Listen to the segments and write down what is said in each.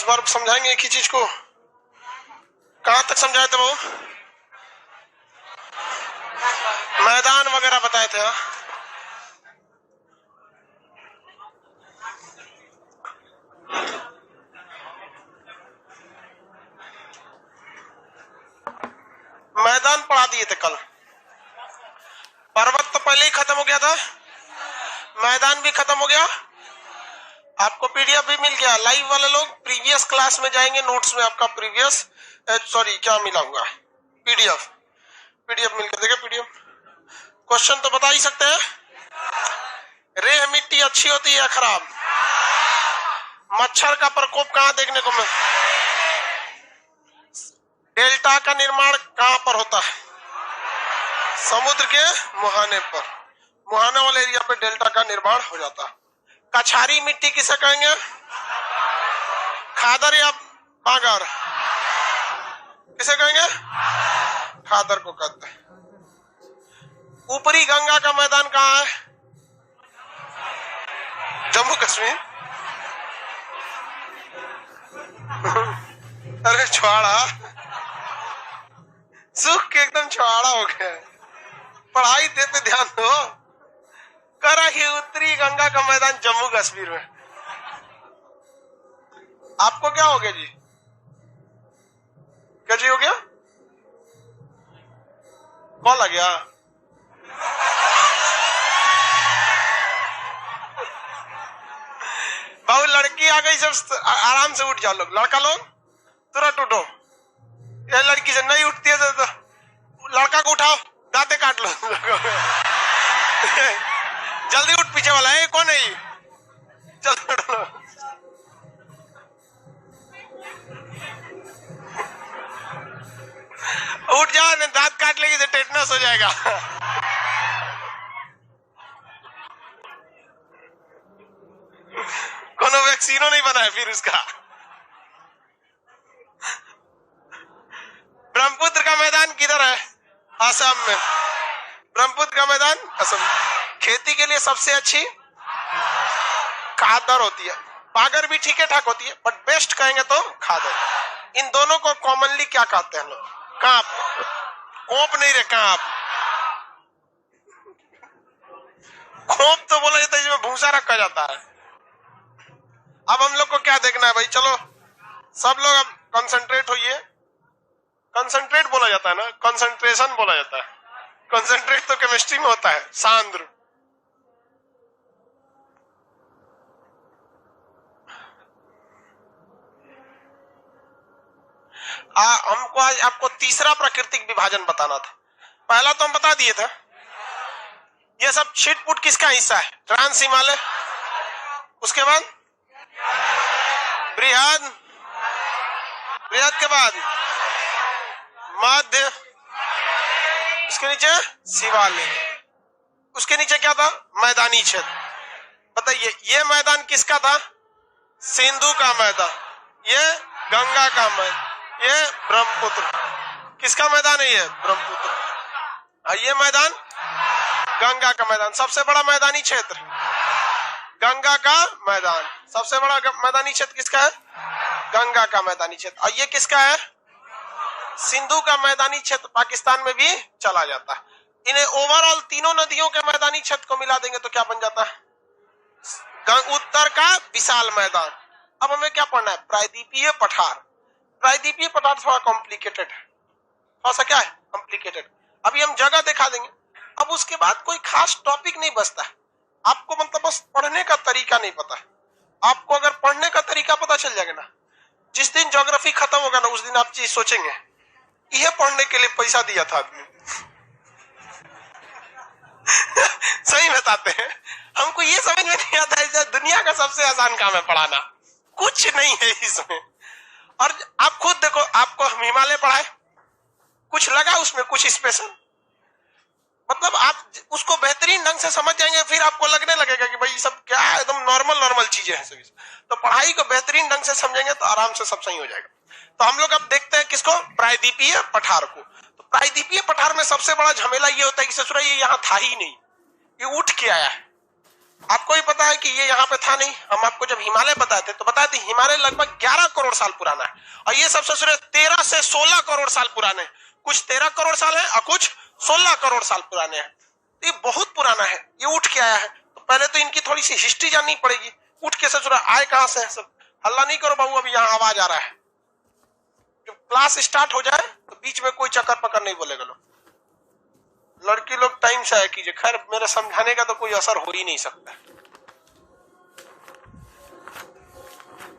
बार समझाएंगे एक ही चीज को। कहां तक समझाए थे वो? मैदान वगैरह बताए थे। मैदान पढ़ा दिए थे कल। पर्वत तो पहले ही खत्म हो गया था, मैदान भी खत्म हो गया। आपको पीडीएफ भी मिल गया। लाइव वाले लोग प्रीवियस क्लास में जाएंगे, नोट्स में आपका प्रीवियस क्या मिला हुआ है, पीडीएफ मिल गया। देखिए पीडीएफ क्वेश्चन तो बता ही सकते हैं। रेह मिट्टी अच्छी होती है खराब? मच्छर का प्रकोप कहां देखने को मिलता है? डेल्टा का निर्माण कहां पर होता है? समुद्र के मुहाने पर, मुहाने वाले एरिया पे डेल्टा का निर्माण हो जाता है। कछारी मिट्टी किसे कहेंगे? खादर या बागर? किसे कहेंगे? खादर को कहते हैं। ऊपरी गंगा का मैदान कहाँ है? जम्मू कश्मीर। अरे छुआड़ा, सूख के एकदम छुआड़ा हो गया। पढ़ाई दे पे ध्यान दो। करा ही उत्तरी गंगा का मैदान जम्मू कश्मीर में। आपको क्या हो गया जी? क्या जी हो गया? कौन लग गया? बाबू लड़की आ गई, सब आराम से उठ जाओ लोग। लड़का लोग तुरंत उठो। ये लड़की से नहीं उठती है तो लड़का को उठाओ, दांते काट लो। जल्दी उठ, पीछे वाला है। कौन है ये? चल उठ जाओ, नहीं दांत काट लेगी तो टेटनस हो जाएगा। कोनो वैक्सीनो नहीं बना है फिर उसका। ब्रह्मपुत्र का मैदान किधर है? असम में। ब्रह्मपुत्र का मैदान असम। खेती के लिए सबसे अच्छी खादर होती है। बागर भी ठीक है ठाक होती है, बट बेस्ट कहेंगे तो खादर। इन दोनों को कॉमनली क्या कहते हैं लोग? कांप। कोप नहीं रे, कांप। खोप तो बोला जाता है जिसमें भूसा रखा जाता है। अब हम लोग को क्या देखना है भाई? चलो सब लोग अब कंसंट्रेट होइए। कंसंट्रेट बोला जाता है ना, कंसंट्रेशन बोला जाता है। कंसंट्रेट तो केमिस्ट्री में होता है, सांद्र। हमको आज आपको तीसरा प्राकृतिक विभाजन बताना था। पहला तो हम बता दिए थे। ये सब छिटपुट किसका हिस्सा है? ट्रांस हिमालय, उसके बाद बृहद, बृहद के बाद मध्य, उसके नीचे शिवालिक, उसके नीचे क्या था? मैदानी क्षेत्र। बताइए ये मैदान किसका था? सिंधु का मैदान, ये गंगा का मैदान, ये ब्रह्मपुत्र। किसका मैदान है ये? ब्रह्मपुत्र। ये मैदान गंगा का मैदान। सबसे बड़ा मैदानी क्षेत्र गंगा का मैदान। सबसे बड़ा मैदानी क्षेत्र किसका है? गंगा का मैदानी क्षेत्र। और ये किसका है? सिंधु का मैदानी क्षेत्र पाकिस्तान में भी चला जाता है। इन्हें ओवरऑल तीनों नदियों के मैदानी क्षेत्र को मिला देंगे तो क्या बन जाता है? उत्तर का विशाल मैदान। अब हमें क्या पढ़ना है? प्रायद्वीपीय पठार। प्रायद्वीपीय पठार थोड़ा कॉम्प्लिकेटेड है, थोड़ा सा क्या है? कॉम्प्लिकेटेड। अभी हम जगह दिखा देंगे। अब उसके बाद कोई खास टॉपिक नहीं बचता है आपको, मतलब बस पढ़ने का तरीका नहीं पता है आपको। अगर पढ़ने का तरीका पता चल जाएगा ना, जिस दिन ज्योग्राफी खत्म होगा ना, उस दिन आप चीज सोचेंगे यह पढ़ने के लिए पैसा दिया था आदमी। सही बताते हैं, हमको ये समझ में नहीं आता है दुनिया का सबसे आसान काम है पढ़ाना, कुछ नहीं है इसमें। और आप खुद देखो, आपको हम हिमालय पढ़ाए, कुछ लगा उसमें कुछ स्पेशल? मतलब आप उसको बेहतरीन ढंग से समझ जाएंगे, फिर आपको लगने लगेगा कि भाई ये सब क्या है, एकदम नॉर्मल चीजें हैं सभी। तो पढ़ाई को बेहतरीन ढंग से समझेंगे तो आराम से सब सही हो जाएगा। तो हम लोग अब देखते हैं किसको? प्रायद्वीपीय पठार को। तो प्रायद्वीपीय पठार में सबसे बड़ा झमेला ये होता है कि ससुरा ये यहाँ था ही नहीं, ये उठ के आया है। आपको भी पता है कि ये यहाँ पे था नहीं। हम आपको जब हिमालय बताए थे तो बताए थे हिमालय लगभग 11 करोड़ साल पुराना है, और ये सब सोच रहे 13 से 16 करोड़ साल पुराने, कुछ 13 करोड़ साल है और कुछ 16 करोड़ साल पुराने हैं। ये बहुत पुराना है, ये उठ के आया है। तो पहले तो इनकी थोड़ी सी हिस्ट्री जाननी पड़ेगी। उठ के सोच रहा आए कहां से है सब। हल्ला नहीं करो बाबू, अभी यहाँ आवाज आ रहा है। जब क्लास स्टार्ट हो जाए तो बीच में कोई चक्कर पकड़ नहीं बोलेगा लोग। लड़की लोग टाइम से आया कीजिए। खैर मेरे समझाने का तो कोई असर हो ही नहीं सकता।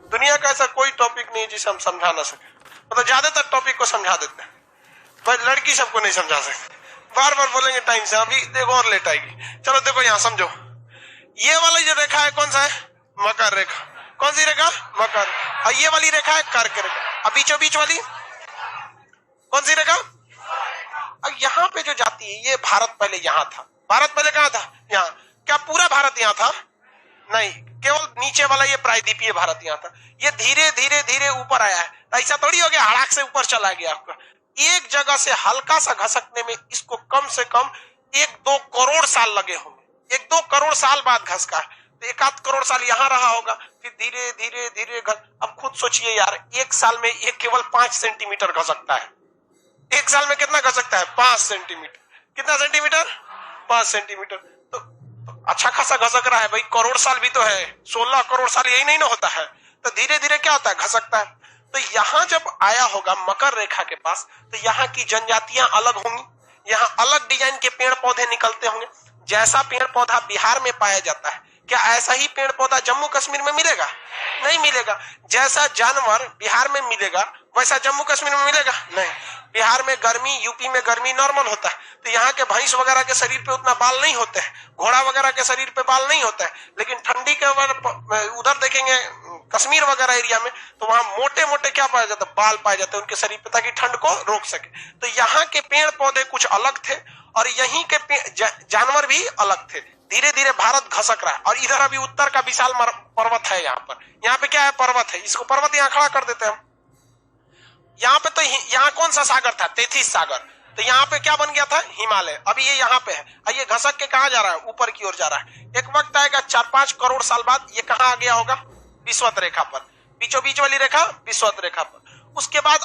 दुनिया का ऐसा कोई टॉपिक नहीं जिसे हम समझा ना सके, मतलब ज्यादातर टॉपिक को समझा देते हैं, पर लड़की सबको नहीं समझा सकते। बार बार बोलेंगे टाइम से, अभी देखो और लेट आएगी। चलो देखो यहाँ समझो, ये वाली जो रेखा है कौन सा है? मकर रेखा। कौन सी रेखा? मकर। और ये वाली रेखा है कर्क रेखा। अब बीचों बीच वाली कौन सी रेखा? अब यहाँ पे जो जाती है, ये भारत पहले यहाँ था। भारत पहले कहाँ था? यहाँ। क्या पूरा भारत यहाँ था? नहीं, केवल नीचे वाला ये प्रायद्वीपीय भारत यहाँ था। ये धीरे धीरे धीरे ऊपर आया है। ऐसा थोड़ी हो गया हड़ाक से ऊपर चला गया। आपका एक जगह से हल्का सा घसकने में इसको कम से कम 1-2 करोड़ साल लगे होंगे। 1-2 करोड़ साल बाद घसका है, तो 1-8 करोड़ साल यहाँ रहा होगा, फिर धीरे धीरे धीरे अब खुद सोचिए यार, एक साल में ये केवल 5 सेंटीमीटर घसकता है। एक साल में कितना घसकता है? 5 सेंटीमीटर। कितना सेंटीमीटर? 5 सेंटीमीटर। तो अच्छा खासा घसक रहा है भाई। करोड़ साल भी तो है, 16 करोड़ साल यही नहीं ना होता है। तो धीरे धीरे क्या होता है? घसकता है। तो यहाँ जब आया होगा मकर रेखा के पास, तो यहाँ की जनजातियां अलग होंगी, यहाँ अलग डिजाइन के पेड़ पौधे निकलते होंगे। जैसा पेड़ पौधा बिहार में पाया जाता है, क्या ऐसा ही पेड़ पौधा जम्मू कश्मीर में मिलेगा? नहीं मिलेगा। जैसा जानवर बिहार में मिलेगा वैसा जम्मू कश्मीर में मिलेगा? नहीं। बिहार में गर्मी, यूपी में गर्मी नॉर्मल होता है, तो यहाँ के भैंस वगैरह के शरीर पे उतना बाल नहीं होते हैं, घोड़ा वगैरह के शरीर पे बाल नहीं होता है। लेकिन ठंडी के उधर देखेंगे कश्मीर वगैरह एरिया में, तो वहां मोटे मोटे क्या पाया जाता है? बाल पाए जाते हैं उनके शरीर पे, ताकि ठंड को रोक सके। तो यहाँ के पेड़ पौधे कुछ अलग थे और यहीं के जानवर भी अलग थे। धीरे धीरे भारत घसक रहा है। और इधर अभी उत्तर का विशाल पर्वत है। यहाँ पर, यहाँ पे क्या है? पर्वत है। इसको पर्वत यहाँ खड़ा कर देते हैं। यहाँ पे तो यहाँ कौन सा सागर था? तेथिस सागर। तो यहाँ पे क्या बन गया था? हिमालय। अभी ये यहाँ पे है और ये घसक के कहाँ जा रहा है? ऊपर की ओर जा रहा है। एक वक्त आएगा 4-5 करोड़ साल बाद ये कहाँ आ गया होगा? विषुवत रेखा पर। बीचों बीच वाली रेखा विषुवत रेखा पर। उसके बाद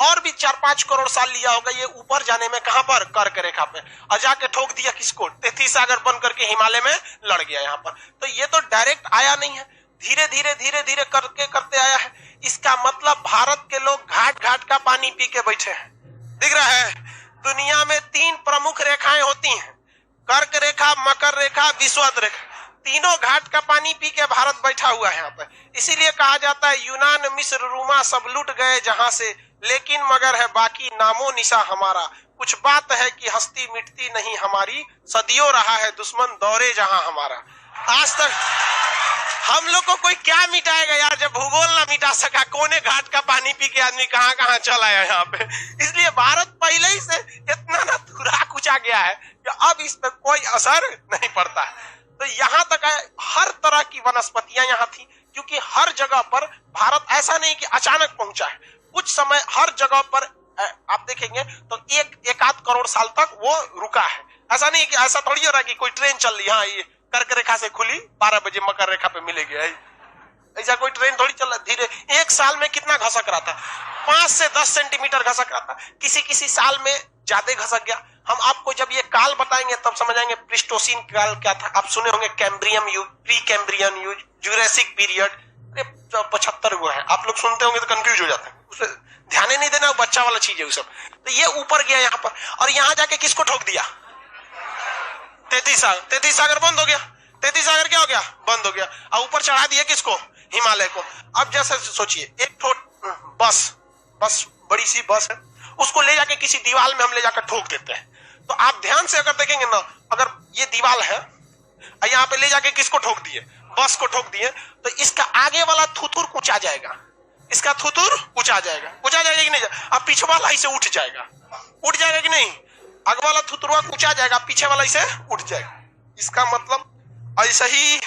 और भी 4-5 करोड़ साल लिया होगा ये ऊपर जाने में। कहां पर? कर्क रेखा पे। और जाके ठोक दिया किसको? तेथिस सागर बन करके हिमालय में लड़ गया यहाँ पर। तो ये तो डायरेक्ट आया नहीं है, धीरे धीरे धीरे धीरे करके करते आया है। इसका मतलब भारत के लोग घाट घाट का पानी पी के बैठे हैं। दिख रहा है? दुनिया में 3 प्रमुख रेखाएं होती हैं, कर्क रेखा, मकर रेखा, विषुवत रेखा। तीनों घाट का पानी पी के भारत बैठा हुआ है यहाँ पर। इसीलिए कहा जाता है यूनान, मिस्र, रोमा सब लुट गए जहां से, लेकिन मगर है बाकी नामो निशा हमारा। कुछ बात है कि हस्ती मिटती नहीं हमारी, सदियों रहा है दुश्मन दौरे जहां हमारा। आज तक हम लोग को कोई क्या मिटाएगा यार, जब भूगोल ना मिटा सका। कोने घाट का पानी पी के आदमी कहाँ कहाँ चला आया यहाँ पे। इसलिए भारत पहले ही से इतना ना धुरा कुचा गया है कि अब इस पे कोई असर नहीं पड़ता है। तो यहाँ तक है, हर तरह की वनस्पतियां यहाँ थी, क्योंकि हर जगह पर भारत ऐसा नहीं कि अचानक पहुंचा है। कुछ समय हर जगह पर आप देखेंगे तो 1-1 करोड़ साल तक वो रुका है। ऐसा नहीं कि ऐसा थोड़ी हो रहा है कि कोई ट्रेन चल रही है, हाँ ये कर्क रेखा से खुली 12 बजे मकर रेखा पे मिलेगी, ऐसा कोई ट्रेन थोड़ी चल रहा। धीरे एक साल में कितना घसक रहा था? 5 से 10 सेंटीमीटर घसक रहा था। किसी किसी साल में ज्यादा घसक गया। हम आपको जब ये काल बताएंगे तब समझ आएंगे प्लीस्टोसीन काल क्या था। आप सुने होंगे कैम्ब्रियम युग, प्री कैम्ब्रियन युग, जुरासिक पीरियड। 75 हुआ है, आप लोग सुनते होंगे तो कंफ्यूज हो जाते हैं, उसे ध्यान ही नहीं देना, बच्चा वाला चीज है वो सब। तो ये ऊपर गया यहाँ पर, और यहाँ जाके किसको ठोक दिया? तेथिस सागर। तेथिस सागर बंद हो गया। तेथिस सागर क्या हो गया? बंद हो गया। और ऊपर चढ़ा दिया किसको? हिमालय को। अब जैसे सोचिए एक बस बड़ी सी बस है, उसको ले जाके किसी दीवार में हम ले जाकर ठोक देते हैं। तो आप ध्यान से अगर देखेंगे ना, अगर ये दीवार है, यहाँ पे ले जाके किसको ठोक दिए? बस को ठोक दिए, तो इसका आगे वाला थुथुर कुचा जाएगा। इसका थुथुर कुचा जाएगा। कुचा जाएगा कि नहीं? अब पीछे वाला इसे उठ जाएगा। उठ जाएगा कि नहीं? आगे वाला थुथुरवा कुचा जाएगा, पीछे वाला इसे उठ जाएगा। इसका मतलब ऐसे ही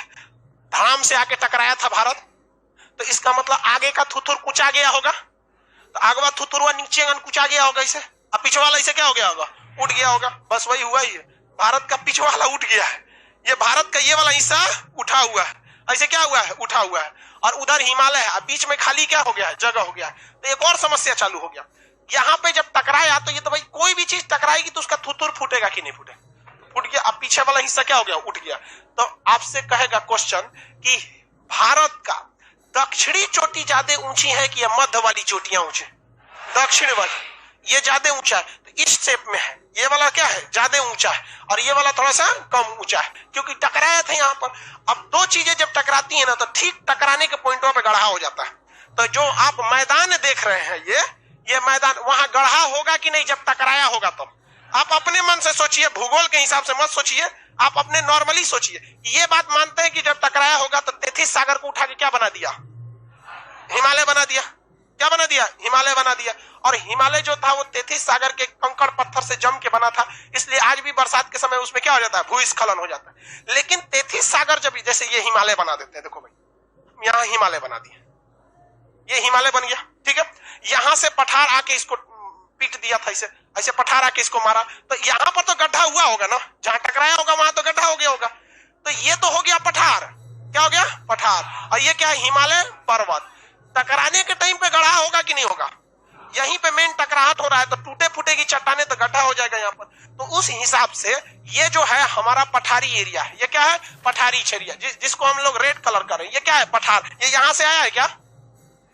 धाम से आके टकराया था भारत, तो इसका मतलब आगे का थुथुर कुचा गया होगा, तो आगे वाला थुथुरवा नीचे कुचा गया होगा इसे, अब पीछे वाला इसे क्या हो गया होगा? उठ गया होगा। बस वही हुआ ही है, भारत का पीछे वाला उठ गया है। ये भारत का ये वाला हिस्सा उठा हुआ है, ऐसे क्या हुआ है, उठा हुआ है, और उधर हिमालय है, बीच में खाली क्या हो गया है, जगह हो गया है। तो एक और समस्या चालू हो गया, यहाँ पे जब टकराया तो ये तो भाई कोई भी चीज टकराएगी तो उसका थुथुर फूटेगा कि नहीं फूटेगा, फूट गया। अब पीछे वाला हिस्सा क्या हो गया, उठ गया। तो आपसे कहेगा क्वेश्चन कि भारत का दक्षिणी चोटी ज्यादा ऊंची है कि मध्य वाली चोटियां ऊंची, दक्षिण वाली ये ज्यादा ऊंचा है, तो इस शेप में है, ये वाला क्या है, ज्यादा ऊंचा है, और ये वाला थोड़ा सा कम ऊंचा है, क्योंकि टकराया था यहाँ पर। अब दो चीजें जब टकराती है ना तो ठीक टकराने के पॉइंटों पे गढ़ा हो जाता है। तो जो आप मैदान देख रहे हैं, ये मैदान, वहां गढ़ा होगा कि नहीं जब टकराया होगा। तो आप अपने मन से सोचिए, भूगोल के हिसाब से मत सोचिए, आप अपने नॉर्मली सोचिए। ये बात मानते हैं कि जब टकराया होगा तो तैतीस सागर को उठा के क्या बना दिया, हिमालय बना दिया। क्या बना दिया, हिमालय बना दिया। और हिमालय जो था वो 33 सागर के कंकड़ पत्थर से जम के बना था, इसलिए आज भी बरसात के समय उसमें क्या हो जाता है, भूस्खलन हो जाता है। लेकिन 33 सागर जब जैसे ये हिमालय बना देते हैं, देखो भाई यहाँ हिमालय बना दिया, ये हिमालय बन गया, ठीक है। यहां से पठार आके इसको पीट दिया था, ऐसे पठार आके इसको मारा, तो यहां पर तो गड्ढा हुआ होगा ना, जहां टकराया होगा वहां तो गड्ढा हो गया होगा। तो ये तो हो गया पठार, क्या हो गया, पठार। और ये क्या है, हिमालय पर्वत। टकराने के टाइम पे गढ़ा होगा कि नहीं होगा, यहीं पे मेन टकराहट हो रहा है, तो टूटे फूटेगी चट्टाने तो गड्ढा हो जाएगा यहाँ पर। तो उस हिसाब से ये जो है हमारा पठारी एरिया है, ये क्या है, पठारी एरिया, जिसको हम लोग रेड कलर कर रहे हैं, ये क्या है, पठार। ये यहाँ से आया है क्या,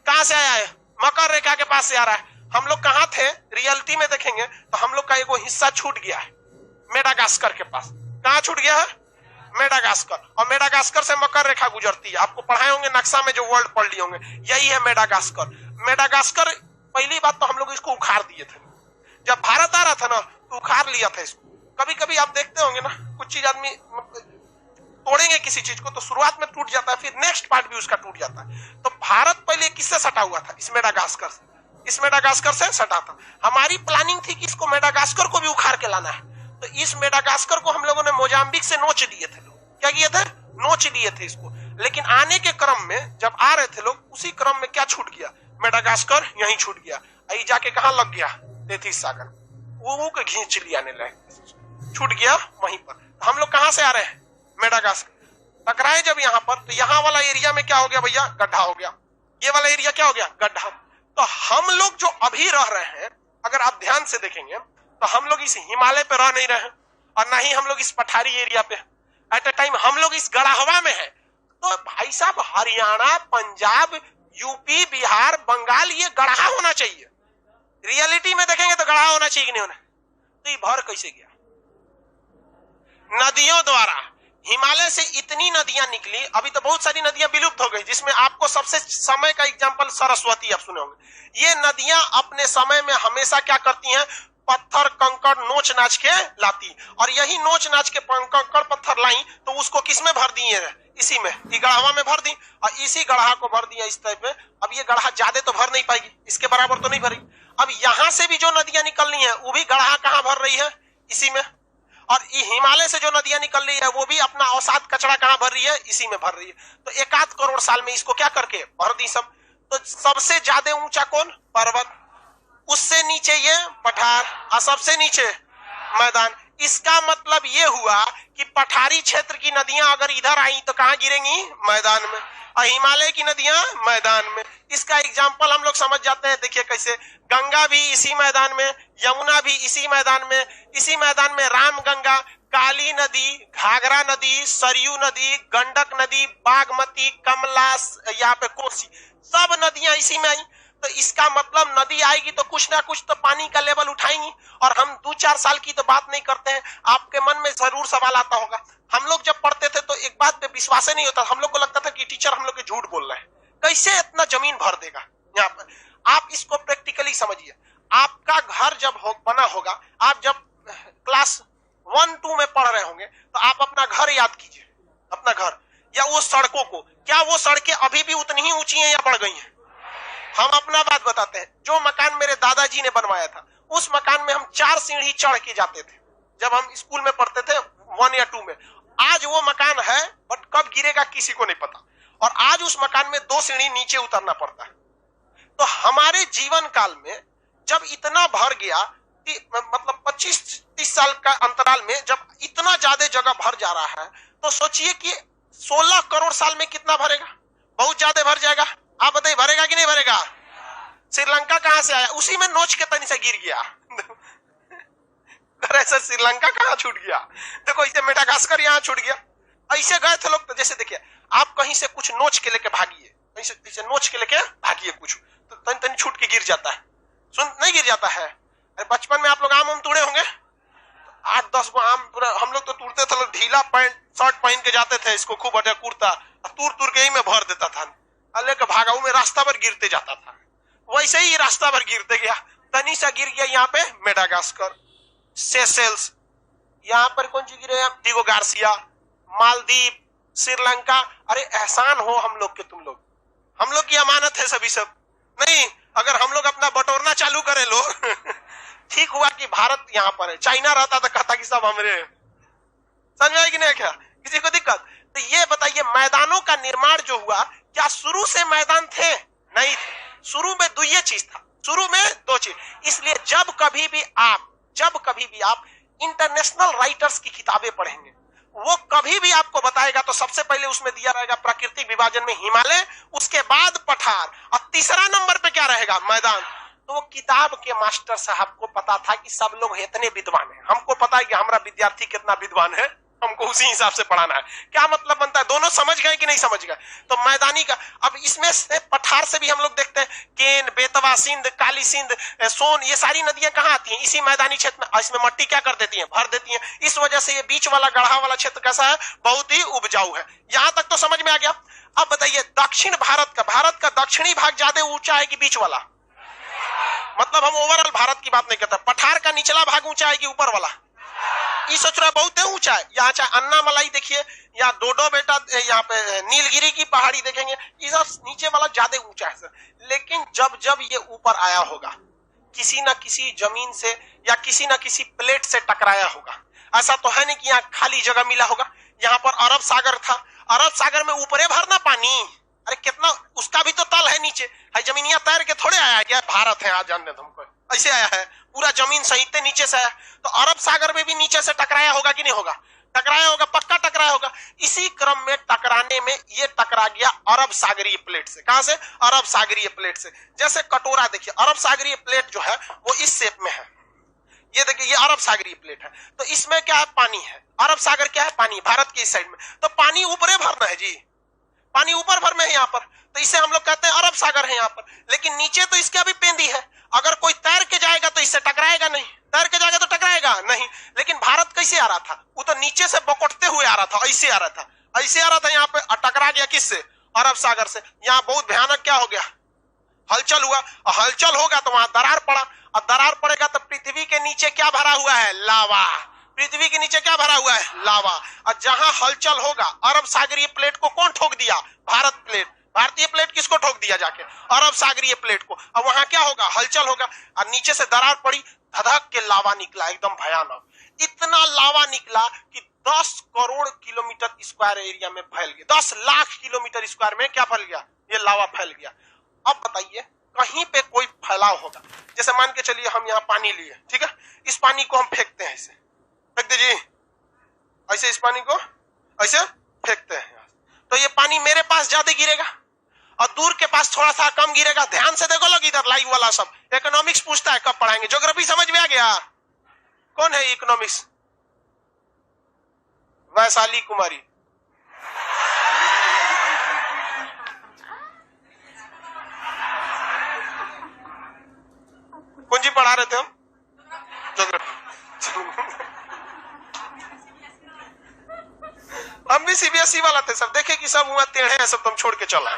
कहां से आया है, मकर रेखा के पास से आ रहा है। हम लोग कहां थे, रियलिटी में देखेंगे तो हम लोग का एक हिस्सा छूट गया है मेडागास्कर के पास। कहां छूट गया है, मेडागास्कर। और मेडागास्कर से मकर रेखा गुजरती है, आपको पढ़ाए होंगे नक्शा में, जो वर्ल्ड पढ़ लिए होंगे, यही है मेडागास्कर। मेडागास्कर पहली बात तो हम लोग इसको उखाड़ दिए थे, जब भारत आ रहा था ना तो उखाड़ लिया था इसको। कभी कभी आप देखते होंगे ना, कुछ चीज आदमी तोड़ेंगे किसी चीज को तो शुरुआत में टूट जाता है, फिर नेक्स्ट पार्ट भी उसका टूट जाता है। तो भारत पहले किससे सटा हुआ था, इस मेडागास्कर से, इस मेडागास्कर से सटा था। हमारी प्लानिंग थी कि इसको मेडागास्कर को भी उखाड़ के लाना है, तो इस मेडागास्कर को हम लोगों ने मोजाम्बिक से नोच दिए थे। लोग क्या किए थे, नोच लिए थे इसको। लेकिन आने के क्रम में जब आ रहे थे लोग, उसी क्रम में क्या छूट गया, मेडागास्कर यहीं छूट गया। आई जाके कहां लग गया, 33 सागर, वो को खींच लिया ने लग छूट गया वहीं पर। हम लोग कहां से आ रहे हैं, मेडागास्कर। टकराए जब यहाँ पर, तो यहाँ वाला एरिया में क्या हो गया भैया, गड्ढा हो गया। ये वाला एरिया क्या हो गया, गड्ढा। तो हम लोग जो अभी रह रहे हैं, अगर आप ध्यान से देखेंगे तो हम लोग इस हिमालय पे रह नहीं रहे हैं, और ना ही हम लोग इस पठारी एरिया पे। एट ए टाइम हम लोग इस गढ़ावा में है। तो भाई साहब, हरियाणा, पंजाब, यूपी, बिहार, बंगाल, ये गढ़ा होना चाहिए। रियलिटी में देखेंगे तो गढ़ा होना चाहिए कि नहीं होना। तो ये भर कैसे गया, नदियों द्वारा। हिमालय से इतनी नदियां निकली, अभी तो बहुत सारी नदियां विलुप्त हो गई, जिसमें आपको सबसे समय का एग्जांपल सरस्वती आप सुने होंगे। ये नदियां अपने समय में हमेशा क्या करती हैं, पत्थर कंकड़ नोच नाच के लाती, और यही नोच नाच के कंकड़ पत्थर लाई तो उसको किसमें भर दिए, इसी में, ये गढ़ावा में भर दी, और इसी गढ़ा को भर दिया इस टाइप में। अब ये गढ़ा ज्यादा तो भर नहीं पाएगी, इसके बराबर तो नहीं भरी। अब यहां से भी जो नदियां निकल रही है, वो भी गढ़ा कहां भर रही है, इसी में। और हिमालय से जो नदियां निकल रही है, वो भी अपना अवसाद कचरा कहां भर रही है, इसी में भर रही है। तो 1 करोड़ साल में इसको क्या करके भर दी सब। तो सबसे ज्यादा ऊंचा कौन, पर्वत, उससे नीचे ये पठार, और सबसे नीचे मैदान। इसका मतलब ये हुआ कि पठारी क्षेत्र की नदियां अगर इधर आई तो कहां गिरेंगी, मैदान में, और हिमालय की नदियां मैदान में। इसका एग्जाम्पल हम लोग समझ जाते हैं, देखिए कैसे। गंगा भी इसी मैदान में, यमुना भी इसी मैदान में, इसी मैदान में रामगंगा, काली नदी, घाघरा नदी, सरयू नदी, गंडक नदी, बागमती, कमला, यहाँ पे कोसी, सब नदियां इसी में आई। तो इसका मतलब नदी आएगी तो कुछ ना कुछ तो पानी का लेवल उठाएंगी। और हम 2-4 साल की तो बात नहीं करते हैं, आपके मन में जरूर सवाल आता होगा। हम लोग जब पढ़ते थे तो एक बात पे विश्वास नहीं होता, हम लोग को लगता था कि टीचर हम लोग के झूठ बोल रहे हैं, कैसे इतना जमीन भर देगा यहाँ पर। आप इसको प्रैक्टिकली समझिए। आपका घर जब बना होगा, आप जब क्लास 1-2 में पढ़ रहे होंगे, तो आप अपना घर याद कीजिए, अपना घर, या वो सड़कों को। क्या वो सड़कें अभी भी उतनी ही ऊंची हैं या बढ़ गई हैं? हम अपना बात बताते हैं। जो मकान मेरे दादाजी ने बनवाया था, उस मकान में हम 4 सीढ़ी चढ़ के जाते थे जब हम स्कूल में पढ़ते थे 1 या 2 में। आज वो मकान है, बट कब गिरेगा किसी को नहीं पता, और आज उस मकान में 2 सीढ़ी नीचे उतरना पड़ता है। तो हमारे जीवन काल में जब इतना भर गया कि मतलब 25-30 साल का अंतराल में जब इतना ज्यादा जगह भर जा रहा है, तो सोचिए कि 16 करोड़ साल में कितना भरेगा, बहुत ज्यादा भर जाएगा। आप बताइए भरेगा कि नहीं भरेगा? श्रीलंका कहां से आया? उसी में नोच के तनी से गिर गया। अरे सर श्रीलंका कहां छूट गया? देखो इसे मेडागास्कर यहां छूट गया। ऐसे गए थे लोग। तो जैसे देखिए आप कहीं से कुछ नोच के लेके भागिए, कहीं से नोच के लेके भागिए कुछ, तो तनी तनी छूट के गिर जाता है। सुन नहीं गिर जाता है? अरे बचपन में आप लोग आम तोड़े होंगे, 8-10 आम पूरा हम लोग तो तोड़ते थे, लोग ढीला पैंट शर्ट पहन के जाते थे, इसको खूब बढ़िया कुर्ता तूर के ही में भर देता था, लेके भागा में रास्ता भर गिरते जाता था। वैसे ही रास्ता भर गिरते गया, तनी सा गिर गया यहाँ पे मेडागास्कर, सेशेल्स, यहाँ पर कौन सी गिरे? डिगो गार्सिया, मालदीव, श्रीलंका। अरे एहसान हो हम लोग के, तुम लोग हम लोग की अमानत है सभी सब। नहीं अगर हम लोग अपना बटोरना चालू करें लो ठीक हुआ कि भारत यहाँ पर है, चाइना रहता तो कहता कि सब हमरे। समझ में आई कि नहीं? क्या किसी को दिक्कत? तो ये बताइए मैदानों का निर्माण जो हुआ, क्या शुरू से मैदान थे? नहीं थे। शुरू में दो ये चीज था, शुरू में दो चीज। इसलिए जब कभी भी आप इंटरनेशनल राइटर्स की किताबें पढ़ेंगे, वो कभी भी आपको बताएगा तो सबसे पहले उसमें दिया रहेगा प्राकृतिक विभाजन में हिमालय, उसके बाद पठार, और तीसरा नंबर पे क्या रहेगा? मैदान। तो वो किताब के मास्टर साहब को पता था कि सब लोग इतने विद्वान हैं, हमको पता है कि हमारा विद्यार्थी कितना विद्वान है, हमको उसी हिसाब से पढ़ाना है। क्या मतलब बनता है? दोनों समझ गए कि नहीं समझ गए? तो मैदानी का, अब इसमें से पठार से भी हम लोग देखते हैं केन, बेतवा, सिंध, काली सिंध, सोन, ये सारी नदियां कहाँ आती हैं? इसी मैदानी क्षेत्र में। इसमें मट्टी क्या कर देती है? भर देती है। इस वजह से ये बीच वाला गढ़ा वाला क्षेत्र कैसा है? बहुत ही उपजाऊ है। यहां तक तो समझ में आ गया। अब बताइए दक्षिण भारत का दक्षिणी भाग ज्यादा ऊंचा है कि बीच वाला? मतलब हम ओवरऑल भारत की बात नहीं करते। पठार का निचला भाग ऊंचा है कि ऊपर वाला? ये सोच रहा बहुत ऊंचा है। यहाँ चाहे अन्ना मलाई देखिए या डोडो बेटा, यहाँ पे नीलगिरी की पहाड़ी देखेंगे, ये सब नीचे वाला ज्यादा ऊंचा है सर। लेकिन जब ये ऊपर आया होगा किसी ना किसी जमीन से या किसी ना किसी प्लेट से टकराया होगा। ऐसा तो है नहीं कि यहाँ खाली जगह मिला होगा। यहाँ पर अरब सागर था, अरब सागर में ऊपरे भरना पानी, अरे कितना, उसका भी तो तल है नीचे है, जमीनिया तैर के थोड़े आया क्या? भारत है आज जानने तुमको, ऐसे आया है पूरा जमीन सहित नीचे से आया। तो अरब सागर में भी नीचे से टकराया होगा कि नहीं होगा? टकराया होगा, पक्का टकराया होगा। इसी क्रम में टकराने में ये टकरा गया अरब सागरीय प्लेट से। कहां से? अरब सागरीय प्लेट से। जैसे कटोरा देखिए, अरब सागरीय प्लेट जो है वो इस शेप में है, ये देखिए ये अरब सागरीय प्लेट है। तो इसमें क्या है? पानी है। अरब सागर क्या है? पानी। भारत के इस साइड में तो पानी ऊपरे भरना है जी, पानी ऊपर भर में है यहाँ पर, तो इसे हम लोग कहते हैं अरब सागर है यहाँ पर। लेकिन नीचे तो इसका भी पेंदी है, अगर कोई तैर के जाएगा तो इससे टकराएगा नहीं, तैर के जाएगा तो टकराएगा नहीं। लेकिन भारत कैसे आ रहा था? वो तो नीचे से बकोटते हुए आ रहा था, ऐसे आ रहा था, ऐसे आ रहा था यहाँ पे, टकरा गया किससे? अरब सागर से। यहाँ बहुत भयानक क्या हो गया? हलचल हुआ, और हलचल होगा तो वहां दरार पड़ा, और दरार पड़ेगा तो पृथ्वी के नीचे क्या भरा हुआ है? लावा। पृथ्वी के नीचे क्या भरा हुआ है? लावा। और जहां हलचल होगा, अरब सागरीय प्लेट को कौन ठोक दिया? भारत प्लेट। भारतीय प्लेट किसको ठोक दिया? जाके अरब सागरीय प्लेट को। अब वहां क्या होगा? हलचल होगा, और नीचे से दरार पड़ी, धधक के लावा निकला, एकदम भयानक। इतना लावा निकला कि 10 करोड़ किलोमीटर स्क्वायर एरिया में फैल गया। 10 लाख किलोमीटर स्क्वायर में क्या फैल गया? ये लावा फैल गया। अब बताइए कहीं पे कोई फैलाव होगा, जैसे मान के चलिए हम यहाँ पानी लिए, ठीक है, इस पानी को हम फेंकते हैं, ऐसे फेंक दीजिए, ऐसे इस पानी को ऐसे फेंकते हैं, तो ये पानी मेरे पास ज्यादा गिरेगा और दूर के पास थोड़ा सा कम गिरेगा। ध्यान से देखो लोग, इधर लाइव वाला सब इकोनॉमिक्स पूछता है, कब पढ़ाएंगे? ज्योग्राफी समझ में आ गया? कौन है इकोनॉमिक्स? वैशाली कुमारी। कौन जी पढ़ा रहे थे हम? ज्योग्राफी। हम भी सीबीएसई वाला थे सब, देखे कि सब हुआ टेढ़े हैं सब, तुम छोड़ के चला।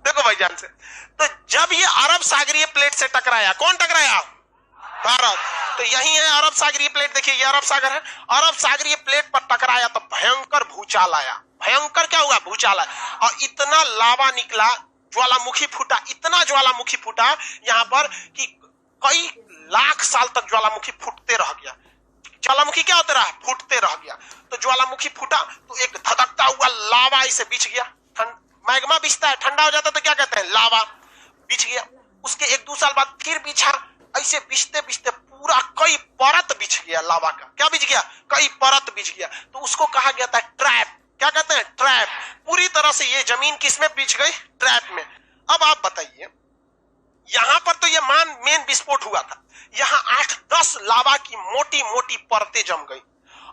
देखो भाई जान से, तो जब ये अरब सागरीय प्लेट से टकराया, कौन टकराया? भारत। तो यही है अरब सागरीय प्लेट, देखिए ये अरब सागर है। अरब सागरीय प्लेट पर टकराया तो भयंकर भूचाल आया। भयंकर क्या हुआ? भूचाल आया, और इतना लावा निकला, ज्वालामुखी फूटा, इतना ज्वालामुखी फूटा यहाँ पर कि कई लाख साल तक ज्वालामुखी फूटते रह गया। ज्वालामुखी क्या होता रहा? फूटते रह गया। तो ज्वालामुखी फूटा तो एक धधकता हुआ लावा इसे बिछ गया। मैग्मा बिछता है, ठंडा हो जाता है तो क्या कहते हैं? लावा। बिछ गया। उसके 1-2 साल बाद फिर बिछा, ऐसे बिछते बिछते पूरा कई परत बिछ गया लावा का। क्या बिछ गया? कई परत बिछ गया, तो उसको कहा गया था ट्रैप। क्या कहते हैं? ट्रैप। पूरी तरह से ये जमीन किसमें बिछ गई? ट्रैप में। अब आप बताइए, यहां पर तो ये मेन विस्फोट हुआ था, यहां 8-10 लावा की मोटी मोटी परतें जम गई,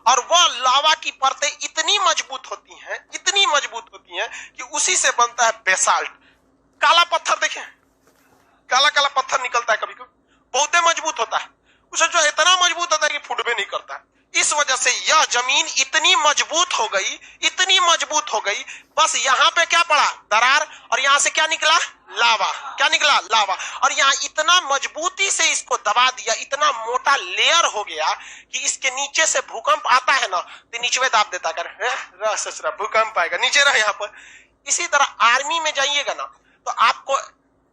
और वह लावा की परतें इतनी मजबूत होती हैं, इतनी मजबूत होती हैं कि उसी से बनता है बेसाल्ट। काला पत्थर देखें, काला काला पत्थर निकलता है कभी कभी, बहुत मजबूत होता है, उसे जो इतना मजबूत होता है कि फूट भी नहीं करता है। इस वजह से यह जमीन इतनी मजबूत हो गई, इतनी मजबूत हो गई, बस यहाँ पे क्या पड़ा? दरार, और यहाँ से क्या निकला? लावा। क्या निकला? लावा। और यहाँ इतना मजबूती से इसको दबा दिया, इतना मोटा लेयर हो गया कि इसके नीचे से भूकंप आता है ना, तो नीचे दाब देता कर ससुरा भूकंप आएगा, नीचे रहे यहाँ पर। इसी तरह आर्मी में जाइएगा ना, तो आपको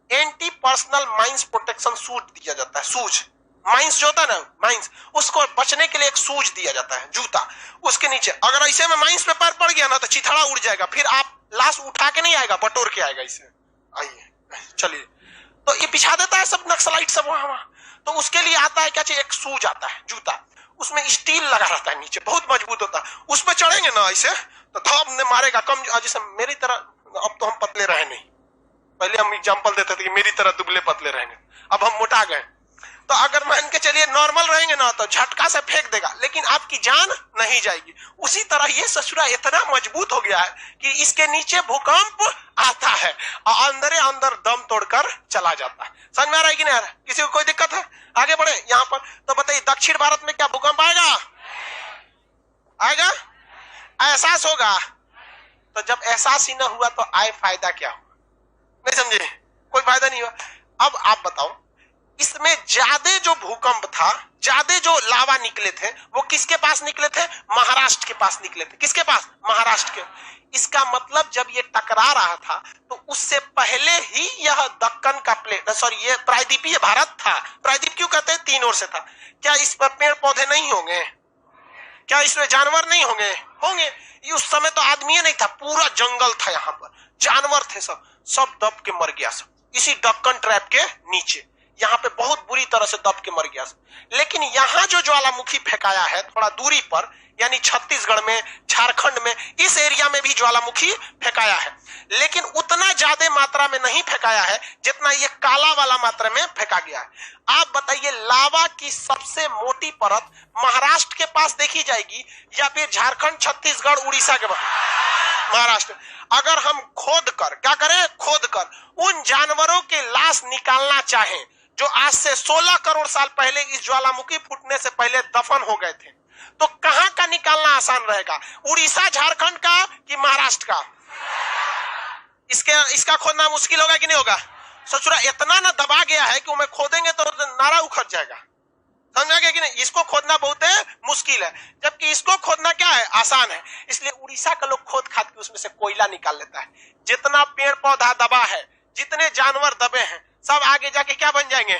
anti personal mines protection suit दिया जाता है। सूज, माइंस जो होता है ना, माइंस, उसको बचने के लिए एक सूज दिया जाता है, जूता। उसके नीचे अगर ऐसे में माइंस पे पैर पड़ गया ना, तो चिथड़ा उड़ जाएगा, फिर आप लाश उठा के नहीं आएगा, बटोर के आएगा। इसे आइए चलिए, तो ये बिछा देता है सब नक्सलाइट सब वहां। तो उसके लिए आता है क्या चाहिए? एक सूज आता है, जूता, उसमें स्टील लगा रहता है नीचे, बहुत मजबूत होता है। उस पर चढ़ेंगे ना ऐसे, तो धप ने मारेगा। कम जैसे मेरी तरह, अब तो हम पतले रहे नहीं, पहले हम एग्जांपल देते थे कि मेरी तरह दुबले पतले रहेंगे, अब हम मोटा गए। तो अगर मान के चलिए नॉर्मल रहेंगे ना, तो झटका से फेंक देगा, लेकिन आपकी जान नहीं जाएगी। उसी तरह ये ससुरा इतना मजबूत हो गया है कि इसके नीचे भूकंप आता है और अंदर अंदर दम तोड़कर चला जाता है। समझ में आ रहा है कि नहीं आ रहा है? किसी को कोई दिक्कत है? आगे बढ़े यहाँ पर। तो बताइए, दक्षिण भारत में क्या भूकंप आएगा? आएगा? एहसास होगा? तो जब एहसास ही ना हुआ तो आए फायदा क्या हुआ? नहीं समझे? कोई फायदा नहीं हुआ। अब आप बताओ, इसमें ज्यादा जो भूकंप था, ज्यादा जो लावा निकले थे, वो किसके पास निकले थे? महाराष्ट्र के पास निकले थे। किसके पास? महाराष्ट्र के। इसका मतलब जब ये टकरा रहा था, तो उससे पहले ही यह दक्कन का प्लेट, सॉरी, ये प्रायद्वीपीय भारत था। प्रायद्वीप क्यों कहते हैं? 3 ओर से था। क्या इस पर पेड़ पौधे नहीं होंगे? क्या इसमें जानवर नहीं होंगे? होंगे। उस समय तो आदमी नहीं था, पूरा जंगल था, यहाँ पर जानवर थे, सब दब के मर गया सब, इसी दक्कन ट्रैप के नीचे। यहाँ पे बहुत बुरी तरह से दब के मर गया। लेकिन यहाँ जो ज्वालामुखी फेंकाया है थोड़ा दूरी पर, यानी छत्तीसगढ़ में, झारखंड में, इस एरिया में भी ज्वालामुखी फेंकाया है, लेकिन उतना ज्यादा मात्रा में नहीं फेंकाया है जितना ये काला वाला मात्रा में फेंका गया है। आप बताइए, लावा की सबसे मोटी परत महाराष्ट्र के पास देखी जाएगी या फिर झारखंड, छत्तीसगढ़, उड़ीसा के पास? महाराष्ट्र। अगर हम खोद कर, क्या करें? खोद कर उन जानवरों के लाश निकालना चाहें जो आज से 16 करोड़ साल पहले इस ज्वालामुखी फूटने से पहले दफन हो गए थे, तो कहां का निकालना आसान रहेगा? उड़ीसा, झारखंड का कि महाराष्ट्र का? इसका खोदना मुश्किल होगा कि नहीं होगा? ससुरा इतना ना दबा गया है कि उन्हें खोदेंगे तो नारा उखड़ जाएगा। समझा गया कि नहीं? इसको खोदना बहुत मुश्किल है, जबकि इसको खोदना क्या है? आसान है। इसलिए उड़ीसा का लोग खोद खाद के उसमें से कोयला निकाल लेता है। जितना पेड़ पौधा दबा है, जितने जानवर दबे हैं, सब आगे जाके क्या बन जाएंगे?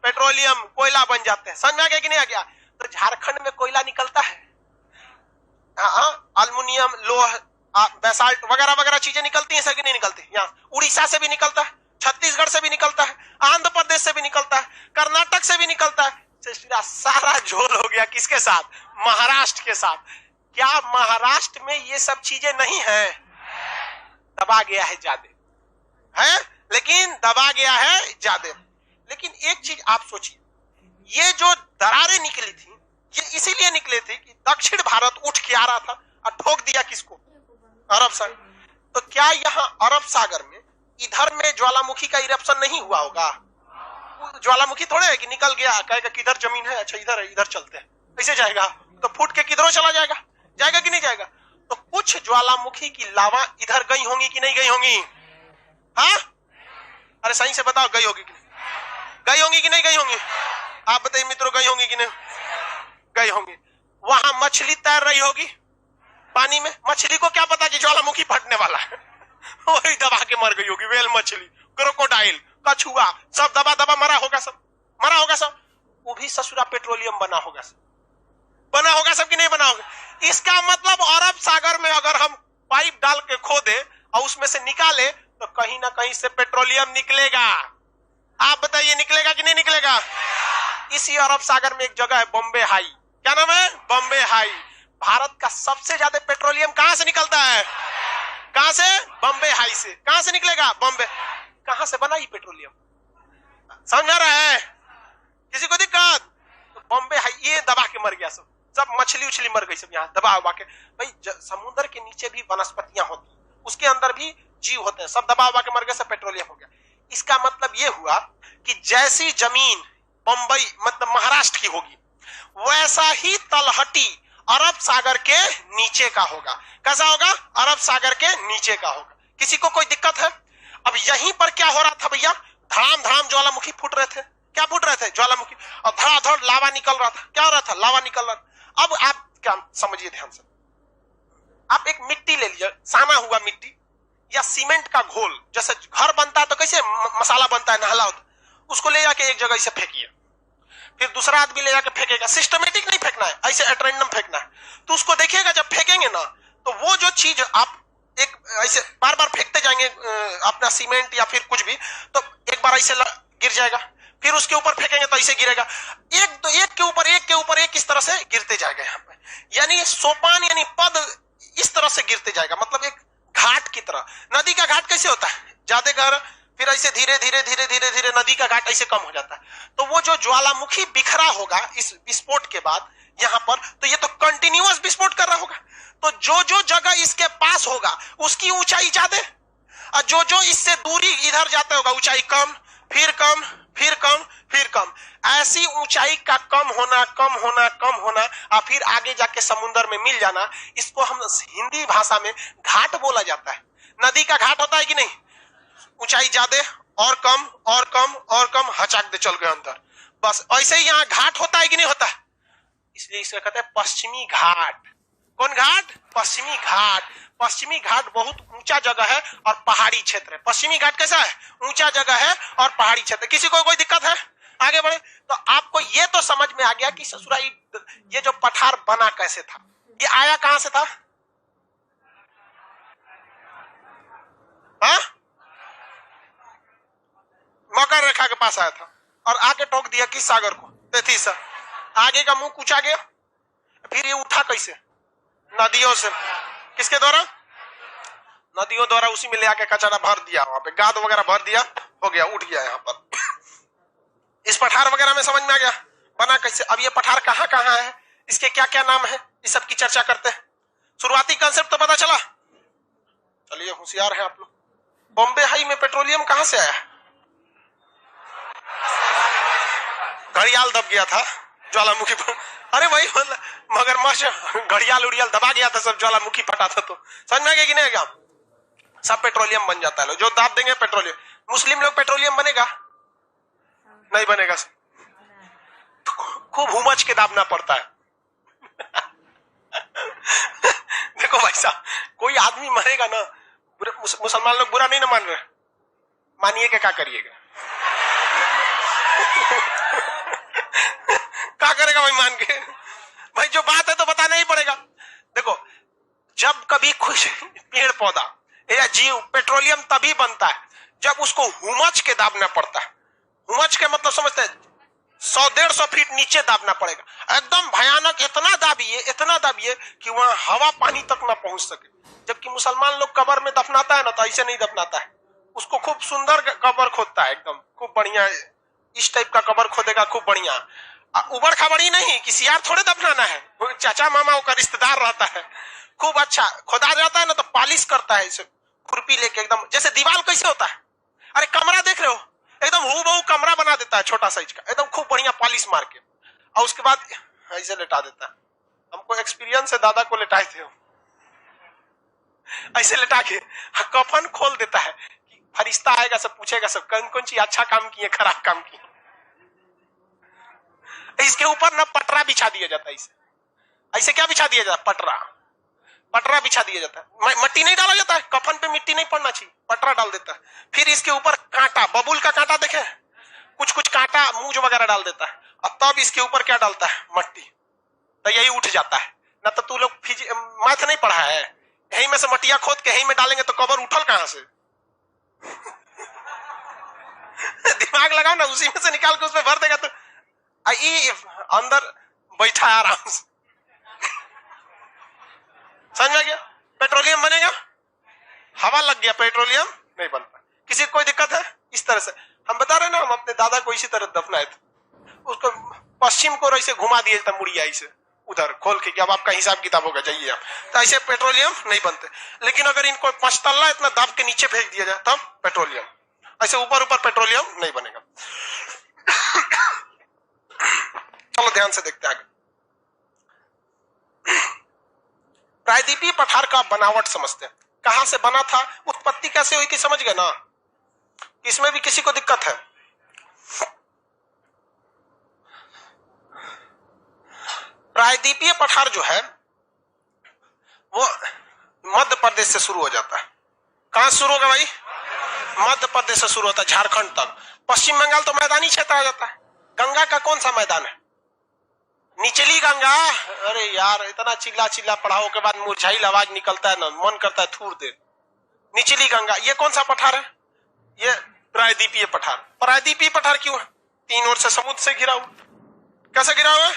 पेट्रोलियम, कोयला बन जाते हैं। समझ में आ गया कि नहीं आ गया? तो झारखंड में कोयला निकलता है, अल्युमिनियम, लोह, बेसाल्ट वगैरह वगैरह चीजें निकलती हैं, कि नहीं निकलती? यहाँ उड़ीसा से भी निकलता है, छत्तीसगढ़ से भी निकलता है, आंध्र प्रदेश से भी निकलता है, कर्नाटक से भी निकलता है। सारा झोल हो गया किसके साथ? महाराष्ट्र के साथ। क्या महाराष्ट्र में ये सब चीजें नहीं है? दबा गया है ज्यादा है, लेकिन दबा गया है ज्यादा। लेकिन एक चीज आप सोचिए, ये जो दरारें निकली थी, ये इसीलिए निकले थे कि दक्षिण भारत उठ के आ रहा था और ठोक दिया किसको? अरब सागर। तो क्या यहाँ अरब सागर में इधर में ज्वालामुखी का इरप्शन नहीं हुआ होगा? ज्वालामुखी थोड़े है कि निकल गया, कहेगा किधर जमीन है, अच्छा इधर है, इधर चलते हैं, ऐसे जाएगा तो फूट के किधरों चला जाएगा? जाएगा कि नहीं जाएगा? तो कुछ ज्वालामुखी की लावा इधर गई होंगी कि नहीं गई होंगी? हाँ, अरे सही से बताओ, गई होगी कि नहीं? गई होंगी कि नहीं गई होंगी? आप बताइए मित्रों, गई होंगी कि नहीं? गई होंगी। वहां मछली तैर रही होगी पानी में, मछली को क्या पता कि ज्वालामुखी फटने वाला है, वही दबा के मर गई होगी। वेल मछली, क्रोकोडाइल, कछुआ, सब दबा दबा मरा होगा, सब मरा होगा सब। वो भी ससुरा पेट्रोलियम बना होगा सब, बना होगा सब कि नहीं बना होगा? इसका मतलब अरब सागर में अगर हम पाइप डाल के खोदे और उसमें से निकाले तो कहीं ना कहीं से पेट्रोलियम निकलेगा। आप बताइए निकलेगा कि नहीं निकलेगा? इसी अरब सागर में एक जगह है बॉम्बे हाई। क्या नाम है? बॉम्बे हाई। भारत का सबसे ज्यादा पेट्रोलियम कहां से निकलता है? कहां से? बॉम्बे हाई से। कहां से निकलेगा? बॉम्बे। कहां से बना ये पेट्रोलियम? समझ आ रहा है? किसी को दिक्कत? तो बॉम्बे हाई ये दबा के मर गया सब मछली उछली मर गई सब यहाँ दबा उबा के। भाई समुद्र के नीचे भी वनस्पतियां होती, उसके अंदर भी जीव होते हैं, सब दबा उबा के मर गए, सब पेट्रोलियम हो गया। इसका मतलब ये हुआ कि जैसी जमीन बंबई मतलब महाराष्ट्र की होगी, वैसा ही तलहटी अरब सागर के नीचे का होगा। कैसा होगा? अरब सागर के नीचे का होगा। किसी को कोई दिक्कत है? अब यहीं पर क्या हो रहा था भैया? धड़ाम धड़ाम ज्वालामुखी फूट रहे थे। क्या फूट रहे थे? ज्वालामुखी। और धड़ाधड़ लावा निकल रहा था। क्या हो रहा था? लावा निकल रहा था। अब आप क्या समझिए ध्यान से, आप एक मिट्टी ले लीजिए, साना हुआ मिट्टी या सीमेंट का घोल, जैसे घर बनता है तो कैसे मसाला बनता है, नहला होता, उसको ले जाके एक जगह इसे फेंकिए, फिर दूसरा आदमी ले जाके फेंकेगा। सिस्टमेटिक नहीं फेंकना है, ऐसे एट रैंडम फेंकना है। तो उसको देखिएगा जब फेंकेंगे ना, तो वो जो चीज आप एक ऐसे बार बार फेंकते जाएंगे अपना सीमेंट या फिर कुछ भी, तो एक बार ऐसे गिर जाएगा, फिर उसके ऊपर फेंकेंगे तो ऐसे गिरेगा, एक तो एक के ऊपर एक के ऊपर एक इस तरह से गिरते जाएगा। यहाँ पे यानी सोपान यानी पद इस तरह से गिरते जाएगा, मतलब एक घाट की तरह। नदी का घाट कैसे होता है? ज्यादा गहरा, फिर ऐसे धीरे धीरे धीरे धीरे धीरे नदी का घाट ऐसे कम हो जाता है। तो वो जो ज्वालामुखी बिखरा होगा इस विस्फोट के बाद यहां पर, तो ये तो कंटिन्यूअस विस्फोट कर रहा होगा। तो जो जो जगह इसके पास होगा उसकी ऊंचाई ज्यादा, और जो जो इससे दूरी इधर जाता होगा ऊंचाई कम, फिर कम, फिर कम, फिर कम। ऐसी ऊंचाई का कम होना, कम होना, कम होना, और फिर आगे जाके समुद्र में मिल जाना, इसको हम हिंदी भाषा में घाट बोला जाता है। नदी का घाट होता है कि नहीं? ऊंचाई ज्यादा और कम और कम और कम, हचाक दे चल गए अंदर। बस ऐसे ही यहाँ घाट होता है कि नहीं होता? इसलिए इसे कहते हैं पश्चिमी घाट। कौन घाट? पश्चिमी घाट। पश्चिमी घाट बहुत ऊंचा जगह है और पहाड़ी क्षेत्र है। पश्चिमी घाट कैसा है? ऊंचा जगह है और पहाड़ी क्षेत्र। किसी को कोई दिक्कत है? आगे बढ़े। तो आपको ये तो समझ में आ गया कि ससुराई ये जो पठार बना कैसे था, ये आया कहां से था? मकर रेखा के पास आया था और आके टोक दिया किस सागर को? तैतीस। आगे का मुंह कुचा गया, फिर ये उठा कैसे? नदियों से। किसके द्वारा? नदियों द्वारा। उसी में ले आके कचरा भर दिया, वहां पे गाद वगैरह भर दिया, हो गया, उठ गया यहाँ पर। इस पठार वगैरह में समझ में आ गया बना कैसे। अब ये पठार कहाँ कहाँ है, इसके क्या क्या नाम है, इस सब की चर्चा करते हैं। शुरुआती कंसेप्ट तो पता चला। चलिए होशियार है आप लोग। बॉम्बे हाई में पेट्रोलियम कहां से आया? घड़ियाल दब गया था ज्वालामुखी पर। अरे वही मगरमच्छ घड़ियाल उड़ियाल दबा गया था, सब ज्वालामुखी फटा था। तो समझ में आ गया कि नहीं आएगा? सब पेट्रोलियम बन जाता है। जो दाब देंगे पेट्रोलियम। मुस्लिम लोग पेट्रोलियम बनेगा? नहीं बनेगा। खूब हुमच के दाबना पड़ता है। देखो भाई साहब, कोई आदमी मरेगा ना, मुसलमान लोग बुरा नहीं ना मान रहे, मानिएगा क्या करिएगा? क्या करेगा भाई मान के? भाई जो बात है तो बताना ही पड़ेगा। देखो, जब कभी कुछ पेड़ पौधा या जीव पेट्रोलियम तभी बनता है जब उसको हुमच के दाबना पड़ता है। हुमच के मतलब समझते हैं? 100-150 फीट नीचे दाबना पड़ेगा, एकदम भयानक। इतना दाबिए कि वहां हवा पानी तक ना पहुंच सके। जबकि मुसलमान लोग कब्र में दफनाता है ना, तो ऐसे नहीं दफनाता है, उसको खूब सुंदर कब्र खोदता है, एकदम खूब बढ़िया। इस टाइप का कब्र खोदेगा खूब बढ़िया, उबड़ खाबड़ी नहीं, किसी यार थोड़े दफनाना है, चाचा मामा का रिश्तेदार रहता है, खूब अच्छा खोदा जाता है ना, तो पालिश करता है इसे खुरपी लेके, एकदम जैसे दीवार कैसे होता है। अरे कमरा देख रहे हो, एकदम हूबहू कमरा बना देता है छोटा साइज का, एकदम खूब बढ़िया पॉलिश मार के, और उसके बाद ऐसे लेटा देता है। हमको एक्सपीरियंस है, दादा को लेटाए थे ऐसे लेटा के, कफन खोल देता है कि फरिश्ता आएगा, सब पूछेगा सब कौन कौन चीज अच्छा काम किए, खराब काम किए। इसके ऊपर ना पटरा बिछा दिया जाता है, इसे ऐसे क्या बिछा दिया जाता है? पटरा बिछा दिया जाता है। मट्टी नहीं डाला जाता है, कफन पे मिट्टी नहीं पड़ना चाहिए, पटरा डाल देता है। फिर इसके ऊपर कांटा, बबूल का कांटा देखे, कुछ कांटा मूंज वगैरह डाल देता है, और तब इसके ऊपर क्या डालता है? मट्टी। तो यही उठ जाता है ना। तो तू लोग मैथ नहीं पढ़ा है? यही में से मटिया खोद के यही में डालेंगे तो कबर उठल कहां से? दिमाग लगाओ ना, उसी में से निकाल के उसमें भर देगा तो अंदर बैठा है आराम से। समझ में आ गया? पेट्रोलियम बनेगा, हवा लग गया, पेट्रोलियम नहीं बनता। किसी को कोई दिक्कत है? इस तरह से हम बता रहे ना, हम अपने दादा को इसी तरह दफनाए थे, उसको पश्चिम को ऐसे घुमा दिए था, मुड़िया ऐसे उधर खोल के कि अब आपका हिसाब किताब होगा, जाइए आप। तो ऐसे पेट्रोलियम नहीं बनते। लेकिन अगर इनको 5 तल्ला इतना दाब के नीचे फेंक दिया जाए तब पेट्रोलियम, ऐसे ऊपर ऊपर पेट्रोलियम नहीं बनेगा। चलो ध्यान से देखते हैं आगे। प्रायद्वीपीय पठार का बनावट समझते हैं, कहां से बना था, उत्पत्ति कैसे हुई थी, समझ गए ना? इसमें भी किसी को दिक्कत है? प्रायद्वीपीय पठार जो है वो मध्य प्रदेश से शुरू हो जाता है। कहां शुरू होगा भाई? मध्य प्रदेश से शुरू होता है, झारखंड तक। पश्चिम बंगाल तो मैदानी क्षेत्र आ जाता है। गंगा का कौन सा मैदान है? निचली गंगा। अरे यार, इतना चिल्ला चिल्ला पढ़ाओ के बाद मुरझाइल आवाज निकलता है ना, मन करता है थूर दे। निचली गंगा, ये कौन सा पठार है? ये प्रायद्वीपीय पठार। प्रायद्वीपीय पठार क्यों है? 3 ओर से समुद्र से घिरा हुआ। कैसे घिरा हुआ है?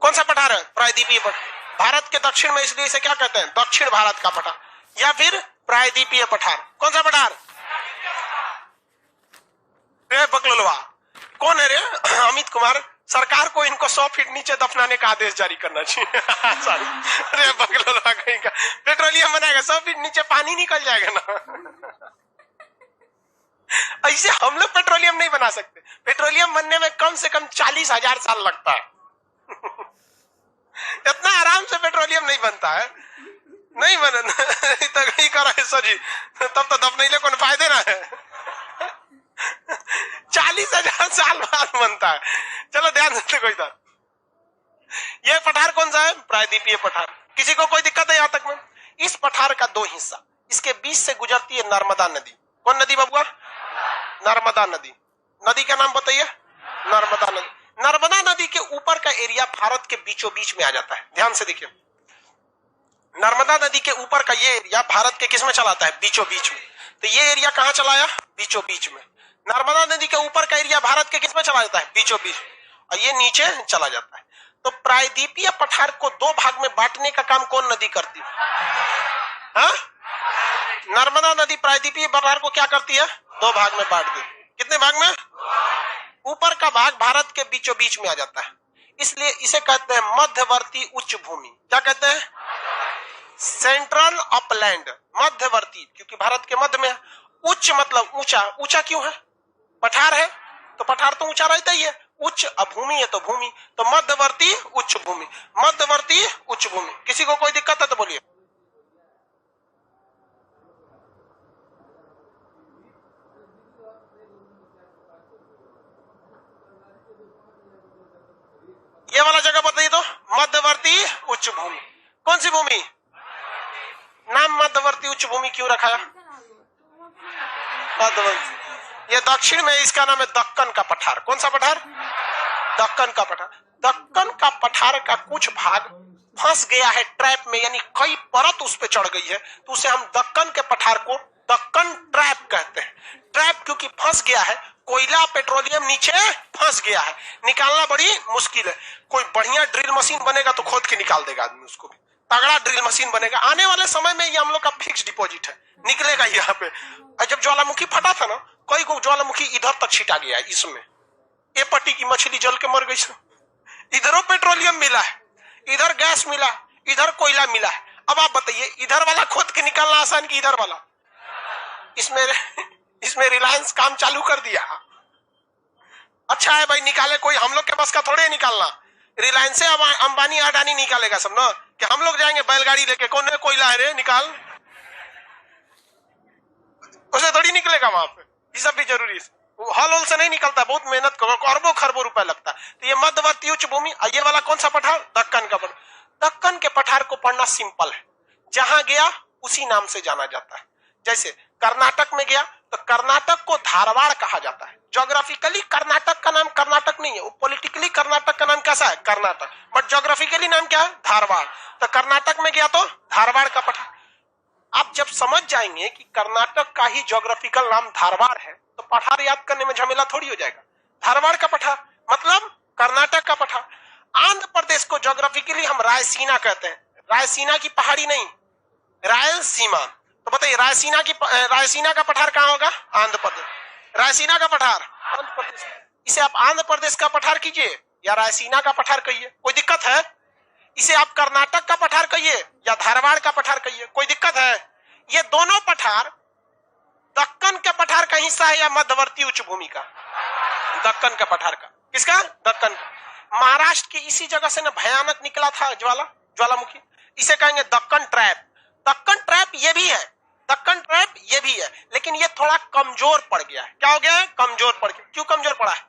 कौन सा पठार है? प्रायद्वीपीय पठार। भारत के दक्षिण में, इसलिए इसे क्या कहते हैं? दक्षिण भारत का पठार या फिर प्रायद्वीपीय पठार। कौन सा पठार? रे बकलोलवा कौन है रे? अमित कुमार। सरकार को इनको 100 फीट नीचे दफनाने का आदेश जारी करना चाहिए। रे बकलोलवा कहीं का पेट्रोलियम बनाएगा, 100 फीट नीचे पानी निकल जाएगा ना। ऐसे हम लोग पेट्रोलियम नहीं बना सकते। पेट्रोलियम बनने में कम से कम 40,000 साल लगता है। इतना आराम से पेट्रोलियम नहीं बनता है। नहीं बने तो करा है सजी, तब तो दफनाइले को फायदे ना है। 40,000 साल बाद बनता है। चलो ध्यान से कोई था। यह पठार कौन सा है? प्रायद्वीपीय पठार। किसी को कोई दिक्कत है यहां तक में? इस पठार का 2 हिस्सा, इसके बीच से गुजरती है नर्मदा नदी। कौन नदी बबुआ? नर्मदा नदी। नदी का नाम बताइए। नर्मदा नदी। नर्मदा नदी के ऊपर का एरिया भारत के बीचों बीच में आ जाता है। ध्यान से देखिए, नर्मदा नदी के ऊपर का ये एरिया भारत के किस में चलाता है? बीचों बीच में। तो ये एरिया कहां चलाया? बीचों बीच में। नर्मदा नदी के ऊपर का एरिया भारत के किस में चला जाता है? बीचों बीच, और ये नीचे चला जाता है। तो प्रायद्वीपीय पठार को 2 भाग में बांटने का काम कौन नदी करती है? हाँ? नर्मदा नदी प्रायद्वीपीय पठार को क्या करती है? 2 भाग में बांट दी। कितने भाग में? ऊपर का भाग भारत के बीचों बीच में आ जाता है, इसलिए इसे कहते हैं मध्यवर्ती उच्च भूमि। क्या कहते हैं? Central upland. मध्यवर्ती क्योंकि भारत के मध्य में। उच्च मतलब ऊंचा। ऊंचा क्यों है? पठार है तो पठार तो ऊंचा रहता ही है। उच्च भूमि है तो भूमि, तो मध्यवर्ती उच्च भूमि। मध्यवर्ती उच्च भूमि। किसी को कोई दिक्कत है तो बोलिए। ये वाला जगह बताइए तो। मध्यवर्ती उच्च भूमि। कौन सी भूमि? नाम मध्यवर्ती उच्च भूमि क्यों रखा है? मध्यवर्ती। ये दक्षिण में, इसका नाम है दक्कन का पठार। कौन सा पठार? दक्कन का पठार। दक्कन का पठार का कुछ भाग फंस गया है ट्रैप में, यानी कई परत उस पे चढ़ गई है, तो उसे हम दक्कन के पठार को दक्कन ट्रैप कहते हैं। ट्रैप क्योंकि फंस गया है, कोयला पेट्रोलियम नीचे फंस गया है, निकालना बड़ी मुश्किल है। कोई बढ़िया ड्रिल मशीन बनेगा तो खोद के निकाल देगा आदमी उसको भी। तगड़ा ड्रिल मशीन बनेगा। आने वाले समय में ये हम लोग का फिक्स डिपॉजिट है, निकलेगा यहाँ पे। जब ज्वालामुखी फटा था ना, कोई को ज्वालामुखी इधर तक छिटा गया है। इसमें ये पट्टी की मछली जल के मर गई। इधरों पेट्रोलियम मिला है, इधर गैस मिला, इधर कोयला मिला है। अब आप बताइए, इधर वाला खोद के निकालना आसान कि इधर वाला? इसमें रिलायंस काम चालू कर दिया। अच्छा है भाई, निकाले कोई, हम लोग के बस का थोड़े निकालना। रिलायंस से अंबानी अडानी निकालेगा सब ना, कि हम लोग जाएंगे बैलगाड़ी लेके, कौन है कोयला है रे निकाल, उसे थोड़ी निकलेगा वहां पे। ये सब भी जरूरी है। हॉल से नहीं निकलता, बहुत मेहनत करो, अरबों खरबों रुपए लगता है। तो ये मध्यवर्ती उच्च भूमि। ये वाला कौन सा पठार? दक्कन का पठार। दक्कन के पठार को पढ़ना सिंपल है, जहां गया उसी नाम से जाना जाता है। जैसे कर्नाटक में गया तो कर्नाटक को धारवाड़ कहा जाता है। ज्योग्राफिकली कर्नाटक का नाम कर्नाटक नहीं है, वो पॉलिटिकली कर्नाटक का नाम कैसा है? कर्नाटक, बट ज्योग्राफिकली नाम क्या है? धारवाड़। तो कर्नाटक में गया तो धारवाड़ का पठार। आप जब समझ जाएंगे कि कर्नाटक का ही ज्योग्राफिकल नाम धारवाड़ है, तो पठार याद करने में झमेला थोड़ी हो जाएगा। धारवाड़ का पठार मतलब कर्नाटक का पठार। प्रदेश को ज्योग्राफिकली हम रायसीना कहते हैं, रायसीना की पहाड़ी नहीं, रायलसीमा। तो बताइए रायसीना का पठार कहाँ होगा? आंध्र प्रदेश। रायसीना का पठार आंध्र प्रदेश। इसे आप आंध्र प्रदेश का पठार कीजिए या रायसीना का पठार कहिए, कोई दिक्कत है? इसे आप कर्नाटक का पठार कहिए या धारवाड़ का पठार कहिए, कोई दिक्कत है? ये दोनों पठार दक्कन के पठार का हिस्सा है या मध्यवर्ती उच्च भूमि का? दक्कन का पठार का। किसका? दक्कन का। महाराष्ट्र की इसी जगह से ना भयानक निकला था ज्वालामुखी, इसे कहेंगे दक्कन ट्रैप। दक्कन ट्रैप ये भी है, दक्कन ट्रैप ये भी है, लेकिन ये थोड़ा कमजोर पड़ गया है। क्या हो गया है? कमजोर पड़ गया। क्यों कमजोर पड़ा है?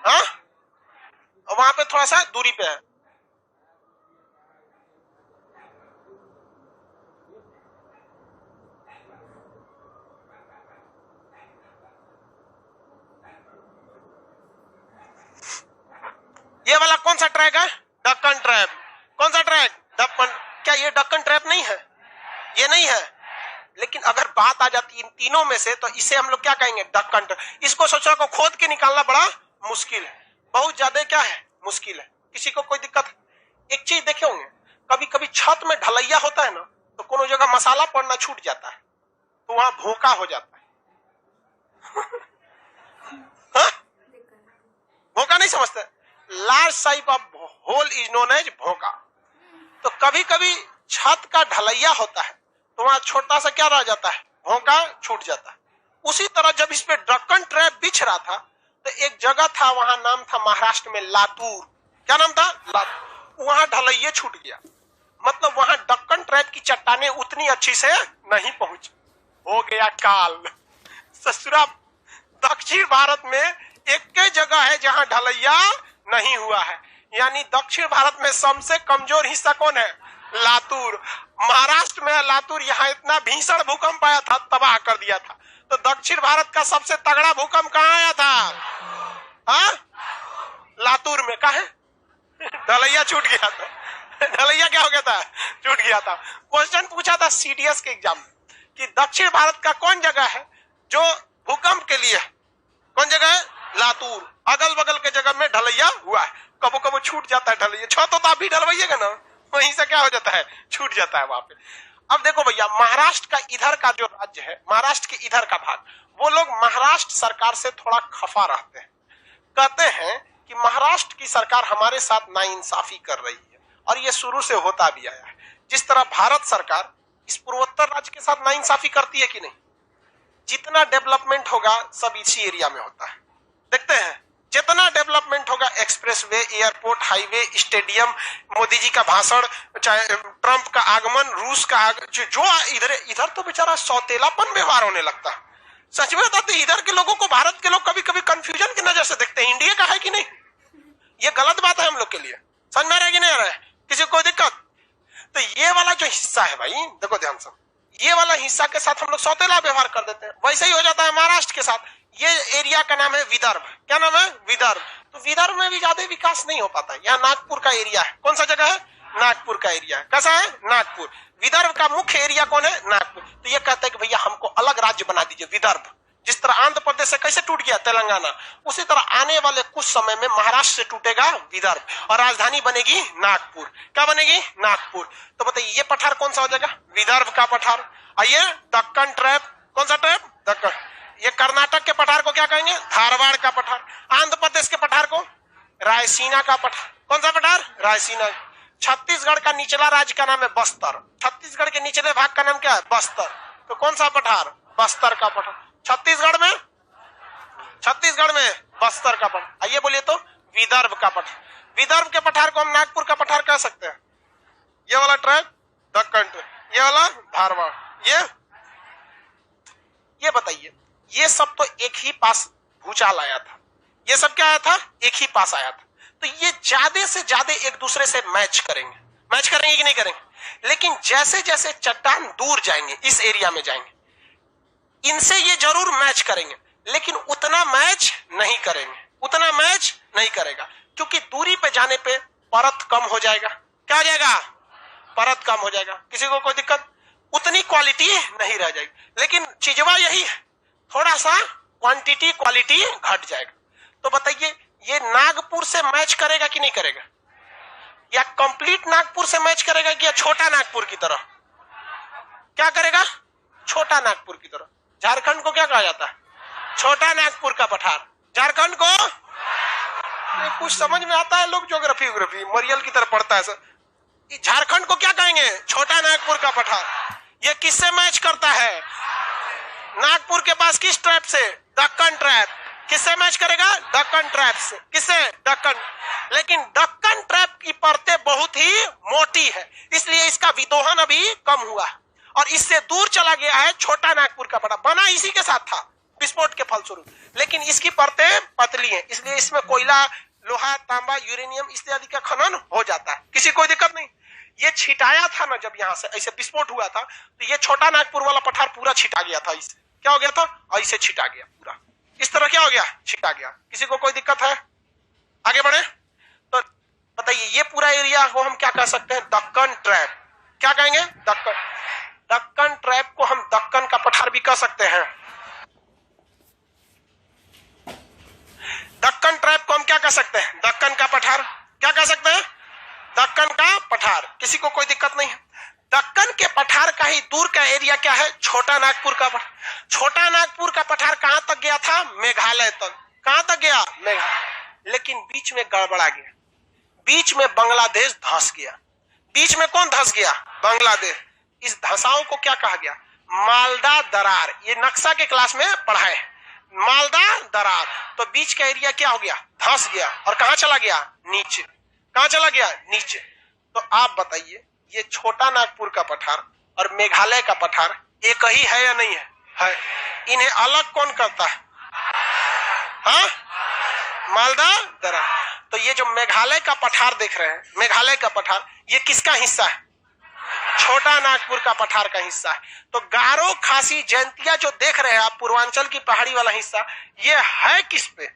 हाँ, वहां पे थोड़ा सा दूरी पे है। ये वाला कौन सा ट्रैक है? दक्कन ट्रैप। कौन सा ट्रैक? दक्कन। क्या ये दक्कन ट्रैप नहीं है? ये नहीं है। लेकिन अगर बात आ जाती इन तीनों में से तो इसे हम लोग क्या कहेंगे? दक्कन ट्रैप। इसको सोचो को खोद के निकालना बड़ा मुश्किल है, बहुत ज्यादा क्या है? मुश्किल है। किसी को कोई दिक्कत है? एक चीज देखे होंगे, कभी कभी छत में ढलैया होता है ना, तो कोनो जगह मसाला पड़ना छूट जाता है तो वहां भोंका हो जाता है। हाँ? भोंका नहीं समझते? Large size of hole is known as भोंका। तो कभी कभी छत का ढलैया होता है तो वहां छोटा सा क्या रह जाता है? भोंका छूट जाता है। उसी तरह जब इस पे दक्कन ट्रैप बिछ रहा था तो एक जगह था, वहां नाम था महाराष्ट्र में लातूर। क्या नाम था? लातूर। वहां ढलैया छूट गया, मतलब वहां दक्कन ट्रैप की चट्टानें उतनी अच्छी से नहीं पहुंची। हो गया काल। ससुरा दक्षिण भारत में एक जगह है जहां ढलैया नहीं हुआ है, यानी दक्षिण भारत में सबसे कमजोर हिस्सा कौन है? लातूर। महाराष्ट्र में लातूर, यहाँ इतना भीषण भूकंप आया था, तबाह कर दिया था। तो दक्षिण भारत का सबसे तगड़ा भूकंप कहाँ आया था? हाँ? लातूर में। कहा है? ढलैया छूट गया था। ढलैया क्या हो गया था? छूट गया था। क्वेश्चन पूछा था सीडीएस के एग्जाम में कि दक्षिण भारत का कौन जगह है जो भूकंप के लिए, कौन जगह है? लातूर। अगल बगल के जगह में ढलैया हुआ है, कबो कबो छूट जाता है ढलैया। छत तो आप भी ढलवाइएगा ना, वहीं से क्या हो जाता है? छूट जाता है वहां पे। अब देखो भैया, महाराष्ट्र का इधर का जो राज्य है, महाराष्ट्र के इधर का भाग, वो लोग महाराष्ट्र सरकार से थोड़ा खफा रहते हैं। कहते हैं कि महाराष्ट्र की सरकार हमारे साथ नाइंसाफी कर रही है, और ये शुरू से होता भी आया है। जिस तरह भारत सरकार इस पूर्वोत्तर राज्य के साथ नाइंसाफी करती है कि नहीं? जितना डेवलपमेंट होगा सब इसी एरिया में होता है। देखते हैं, जितना डेवलपमेंट होगा, expressway, airport, highway, stadium, Modi ji का भाषण, चाहे ट्रंप का आगमन, रूस का जो इधर तो बेचारा सौतेलापन व्यवहार होने लगता है। सच में बताते, इधर के लोगों को भारत के लोग कभी कभी कंफ्यूजन की नजर से देखते हैं, इंडिया का है कि नहीं। ये गलत बात है हम लोग के लिए। समझ में आ रहा है कि नहीं आ रहा है? किसी को कोई दिक्कत? तो ये वाला जो हिस्सा है भाई, देखो ध्यान से, ये वाला हिस्सा के साथ हम लोग सौतेला व्यवहार कर देते हैं। वैसे ही हो जाता है महाराष्ट्र के साथ। ये एरिया का नाम है विदर्भ। क्या नाम है? विदर्भ। तो विदर्भ में भी ज्यादा विकास नहीं हो पाता है। यहाँ नागपुर का एरिया है। कौन सा जगह है? नागपुर का एरिया है। कैसा है? नागपुर। विदर्भ का मुख्य एरिया कौन है? नागपुर। तो ये कहते हैं कि भैया हमको अलग राज्य बना दीजिए विदर्भ। जिस तरह आंध्र प्रदेश से कैसे टूट गया तेलंगाना, उसी तरह आने वाले कुछ समय में महाराष्ट्र से टूटेगा विदर्भ, और राजधानी बनेगी नागपुर। क्या बनेगी? नागपुर। तो बताइए ये पठार कौन सा हो जाएगा? विदर्भ का पठार। आइए, दक्कन ट्रैप। कौन सा ट्रैप? दक्कन। ये कर्नाटक के पठार को क्या कहेंगे? धारवाड़ का पठार। आंध्र प्रदेश के पठार को रायसीना का पठार। कौन सा पठार? रायसीना। छत्तीसगढ़ का निचला राज्य का नाम है बस्तर। छत्तीसगढ़ के निचले भाग का नाम क्या है? बस्तर। तो कौन सा पठार? बस्तर का पठार। छत्तीसगढ़ में बस्तर का पठार। आइए बोलिए तो विदर्भ का पठार। विदर्भ के पठार को हम नागपुर का पठार कह सकते हैं। ये वाला ट्रैक दक्कन ट्रैक, ये वाला धारवाड़। ये बताइए, ये सब तो एक ही पास भूचाल आया था। ये सब क्या आया था? एक ही पास आया था। तो ये ज्यादा से ज्यादा एक दूसरे से मैच करेंगे कि नहीं करेंगे? लेकिन जैसे जैसे चट्टान दूर जाएंगे, इस एरिया में जाएंगे, इनसे ये जरूर मैच करेंगे, लेकिन उतना मैच नहीं करेगा, क्योंकि दूरी पे जाने पे परत कम हो जाएगा। क्या हो जाएगा? परत कम हो जाएगा। किसी को कोई दिक्कत? उतनी क्वालिटी नहीं रह जाएगी। लेकिन चीजवा यही है, थोड़ा सा क्वांटिटी क्वालिटी घट जाएगा। तो बताइए, ये नागपुर से मैच करेगा कि नहीं करेगा? या कंप्लीट नागपुर से मैच करेगा कि या छोटा नागपुर की तरह? क्या करेगा? छोटा नागपुर की तरह। झारखंड को क्या कहा जाता है? छोटा नागपुर का पठार। झारखंड को कुछ समझ में आता है? लोग ज्योग्राफी मरियल की तरह पढ़ता है सर। झारखंड को क्या कहेंगे? छोटा नागपुर का पठार। ये किससे मैच करता है? नागपुर के पास किस ट्रैप से? दक्कन ट्रैप। किससे मैच करेगा? दक्कन ट्रैप से। किससे? दक्कन। लेकिन दक्कन ट्रैप की परतें बहुत ही मोटी है, इसलिए इसका विदोहन अभी कम हुआ और इससे दूर चला गया है छोटा नागपुर का पठार। बना इसी के साथ था विस्फोट के फलस्वरूप, लेकिन इसकी परतें पतली हैं, इसलिए इसमें कोयला, लोहा, तांबा, यूरेनियम इत्यादि का खनन हो जाता है। किसी कोई दिक्कत नहीं। ये छिटाया था ना, जब यहाँ से ऐसे विस्फोट हुआ था तो ये छोटा नागपुर वाला पठार पूरा छिटा गया था। इससे क्या हो गया था? ऐसे छिटा गया पूरा, इस तरह क्या हो गया? छिटा गया। किसी को कोई दिक्कत है? आगे बढ़े तो बताइए, ये पूरा एरिया को हम क्या कह सकते हैं? दक्कन ट्रैप। क्या कहेंगे? दक्कन। दक्कन ट्रैप को हम दक्कन का पठार भी कह सकते हैं। दक्कन ट्रैप को हम क्या कह सकते हैं? दक्कन का पठार। क्या कह सकते हैं? दक्कन का पठार। किसी को कोई दिक्कत नहीं है? दक्कन के पठार का ही दूर का एरिया क्या है? छोटा नागपुर का पठार। छोटा नागपुर का पठार कहां तक गया था? मेघालय तक। कहां तक गया? मेघालय। लेकिन बीच में गड़बड़ा गया, बीच में बांग्लादेश धंस गया। बीच में कौन धंस गया? बांग्लादेश। इस धंसाव को क्या कहा गया? मालदा दरार। ये नक्शा के क्लास में पढ़ा है, मालदा दरार। तो बीच का एरिया क्या हो गया? धंस गया और कहां चला गया? नीचे। कहां चला गया? नीचे। तो आप बताइए, ये छोटा नागपुर का पठार और मेघालय का पठार एक ही है या नहीं है? है। इन्हें अलग कौन करता है? हाँ, मालदा दरार। तो ये जो मेघालय का पठार देख रहे हैं, मेघालय का पठार, ये किसका हिस्सा है? छोटा नागपुर का पठार का हिस्सा है। तो गारो, खासी, जयंतिया जो देख रहे हैं आप, पूर्वांचल की पहाड़ी वाला हिस्सा, ये है किस पे?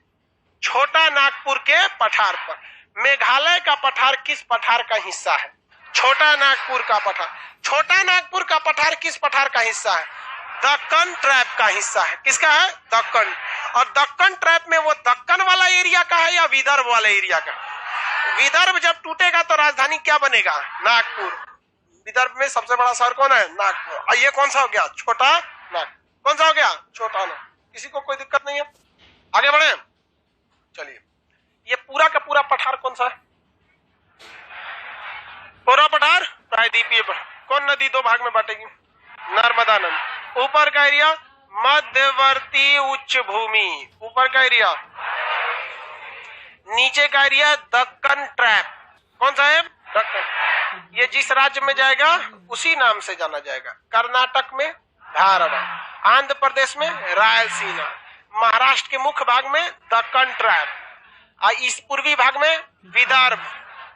छोटा नागपुर के पठार पर। मेघालय का पठार किस पठार का हिस्सा है? छोटा नागपुर का पठार। छोटा नागपुर का पठार किस पठार का हिस्सा है? दक्कन ट्रैप का हिस्सा है। किसका है? दक्कन। और दक्कन ट्रैप में वो दक्कन वाला एरिया का है या विदर्भ वाला एरिया का? विदर्भ जब टूटेगा तो राजधानी क्या बनेगा? नागपुर। विदर्भ में सबसे बड़ा शहर कौन है? नागपुर। और ये कौन सा हो गया? छोटा नागपुर। कौन सा हो गया? छोटा नागपुर। किसी को कोई दिक्कत नहीं है? आगे बढ़े। चलिए, ये पूरा का पूरा पठार कौन सा है? पूरा पठार प्रायद्वीपीय पर। कौन नदी दो भाग में बांटेगी? नर्मदा नदी। ऊपर का एरिया मध्यवर्ती उच्च भूमि, ऊपर का एरिया। नीचे का एरिया दक्कन ट्रैप। कौन सा है? दक्कन। ये जिस राज्य में जाएगा उसी नाम से जाना जाएगा। कर्नाटक में धारवाड़, आंध्र प्रदेश में रायलसीमा, महाराष्ट्र के मुख्य भाग में दक्कन ट्रैप, इस पूर्वी भाग में विदर्भ।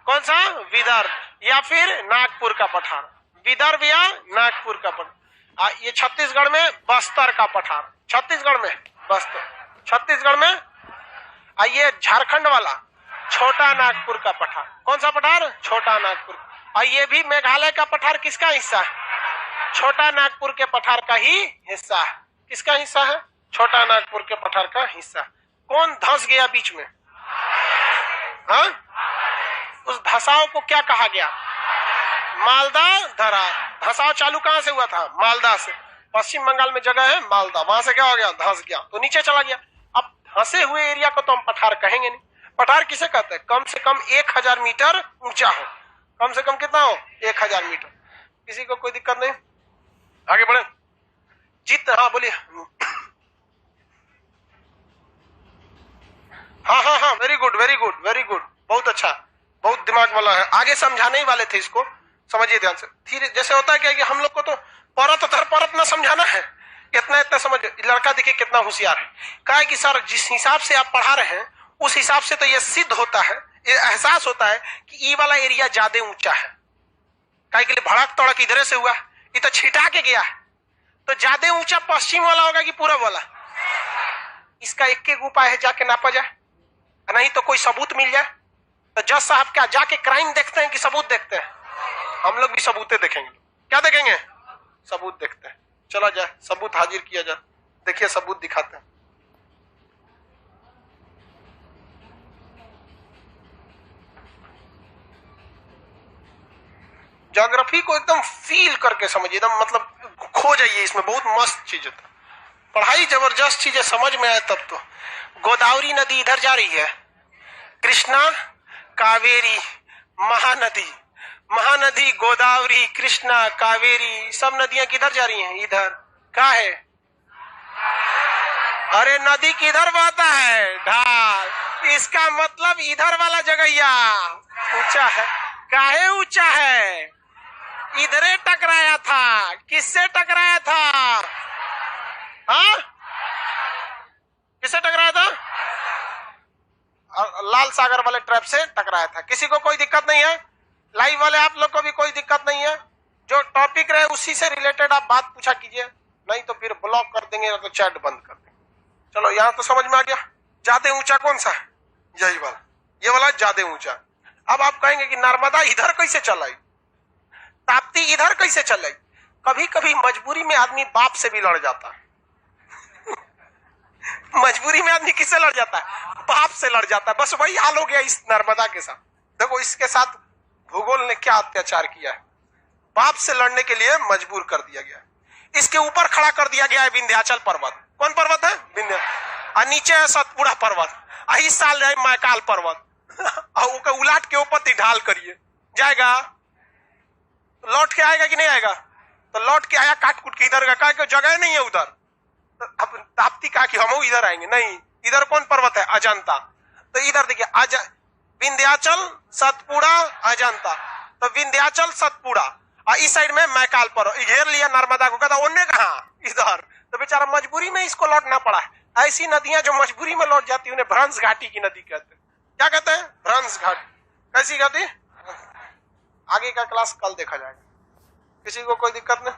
कौन सा? विदर्भ या फिर नागपुर का पठार। विदर्भ या नागपुर का पठार। ये छत्तीसगढ़ में बस्तर का पठार। छत्तीसगढ़ में बस्तर, छत्तीसगढ़ में। ये झारखंड वाला छोटा नागपुर का पठार। कौन सा पठार? छोटा नागपुर। और ये भी मेघालय का पठार किसका हिस्सा है? छोटा नागपुर के पठार का ही हिस्सा है। किसका हिस्सा है? छोटा नागपुर के पठार का हिस्सा। कौन धंस गया बीच में? हाँ, उस धसाव को क्या कहा गया? मालदा दरार। धसाव चालू कहां से हुआ था? मालदा से। पश्चिम बंगाल में जगह है मालदा, वहां से क्या हो गया? धंस गया तो नीचे चला गया। अब धंसे हुए एरिया को तो हम पठार कहेंगे नहीं। पठार किसे कहते हैं? कम से कम 1000 मीटर ऊंचा हो। कम से कम कितना हो? 1000 मीटर। किसी को कोई दिक्कत नहीं? आगे बढ़े। हाँ बोलिए। हाँ, very good very good very good, बहुत अच्छा, बहुत दिमाग वाला है। आगे समझाने ही वाले थे इसको, समझिए ध्यान से। धीरे जैसे होता है क्या कि हम लोग को तो परत ना समझाना है, इतना समझ। लड़का देखिए कितना होशियार है। कहा कि सर जिस हिसाब से आप पढ़ा रहे हैं उस हिसाब से तो ये सिद्ध होता है, ये एहसास होता है कि ये वाला एरिया ज्यादा ऊंचा है। कहा कि भड़क तड़क इधर से हुआ, ये तो छिटा के गया है, तो ज्यादा ऊंचा पश्चिम वाला होगा कि पूरब वाला? इसका एक उपाय है, जाके नापा जाए, नहीं तो कोई सबूत मिल जाए। तो जज साहब क्या जाके क्राइम देखते हैं कि सबूत देखते हैं? हम लोग भी सबूतें देखेंगे। क्या देखेंगे? सबूत देखते हैं। चला जाए, सबूत हाजिर किया जाए। देखिए सबूत दिखाते हैं। ज्योग्राफी को एकदम फील करके समझिए, एकदम मतलब खो जाइए इसमें, बहुत मस्त चीज है। पढ़ाई जबरदस्त चीज है, समझ में आए तब तो। गोदावरी नदी इधर जा रही है, कृष्णा, कावेरी, महानदी, महानदी, गोदावरी, कृष्णा, कावेरी, सब नदियां किधर जा रही हैं? इधर। क्या है? अरे नदी किधर बहता है? ढाल। इसका मतलब इधर वाला जगहिया ऊंचा है। काहे ऊंचा है? इधरे टकराया था। किससे टकराया था? हाँ, किससे टकराया था? लाल सागर वाले ट्रैप से टकराया था। किसी को कोई दिक्कत नहीं है? लाइव वाले आप लोग को भी कोई दिक्कत नहीं है? जो टॉपिक रहे उसी से रिलेटेड आप बात पूछा कीजिए, नहीं तो फिर ब्लॉक कर देंगे, तो चैट बंद कर देंगे। चलो यहाँ तो समझ में आ गया। ज्यादा ऊंचा कौन सा है? यही वाला, ये वाला ज्यादा ऊंचा। अब आप कहेंगे कि नर्मदा इधर कैसे चलाई, ताप्ती इधर कैसे चलाई? कभी कभी मजबूरी में आदमी बाप से भी लड़ जाता है। मजबूरी में आदमी किससे लड़ जाता है? बाप से लड़ जाता है। बस वही हाल हो गया इस नर्मदा के साथ। देखो इसके साथ भूगोल ने क्या अत्याचार किया है, बाप से लड़ने के लिए मजबूर कर दिया गया। इसके ऊपर खड़ा कर दिया गया है विंध्याचल पर्वत। कौन पर्वत है? विंध्या। और नीचे है सतपुड़ा पर्वत, इस साल है मैकाल पर्वत। और उलाट के ऊपर ढाल करिए, जाएगा? लौट के आएगा कि नहीं आएगा? तो लौट के आया काट कुट के इधर का, जगह नहीं है उधर। तो अब ताप्ती कहा कि हम इधर आएंगे, नहीं। इधर कौन पर्वत है? अजंता। तो इधर देखिए, विंध्याचल, सतपुड़ा, अजंता। तो विंध्याचल, सतपुड़ा, और इस साइड में मैकाल पर्वत घेर लिया नर्मदा को। कहता उन्हें कहा इधर। तो बेचारा मजबूरी में इसको लौटना पड़ा। ऐसी नदियां जो मजबूरी में लौट जाती है उन्हें भ्रंश घाटी की नदी कहते हैं। क्या कहते हैं? भ्रंश घाटी। कैसी घाटी? आगे का क्लास कल देखा जाएगा। किसी को कोई दिक्कत नहीं?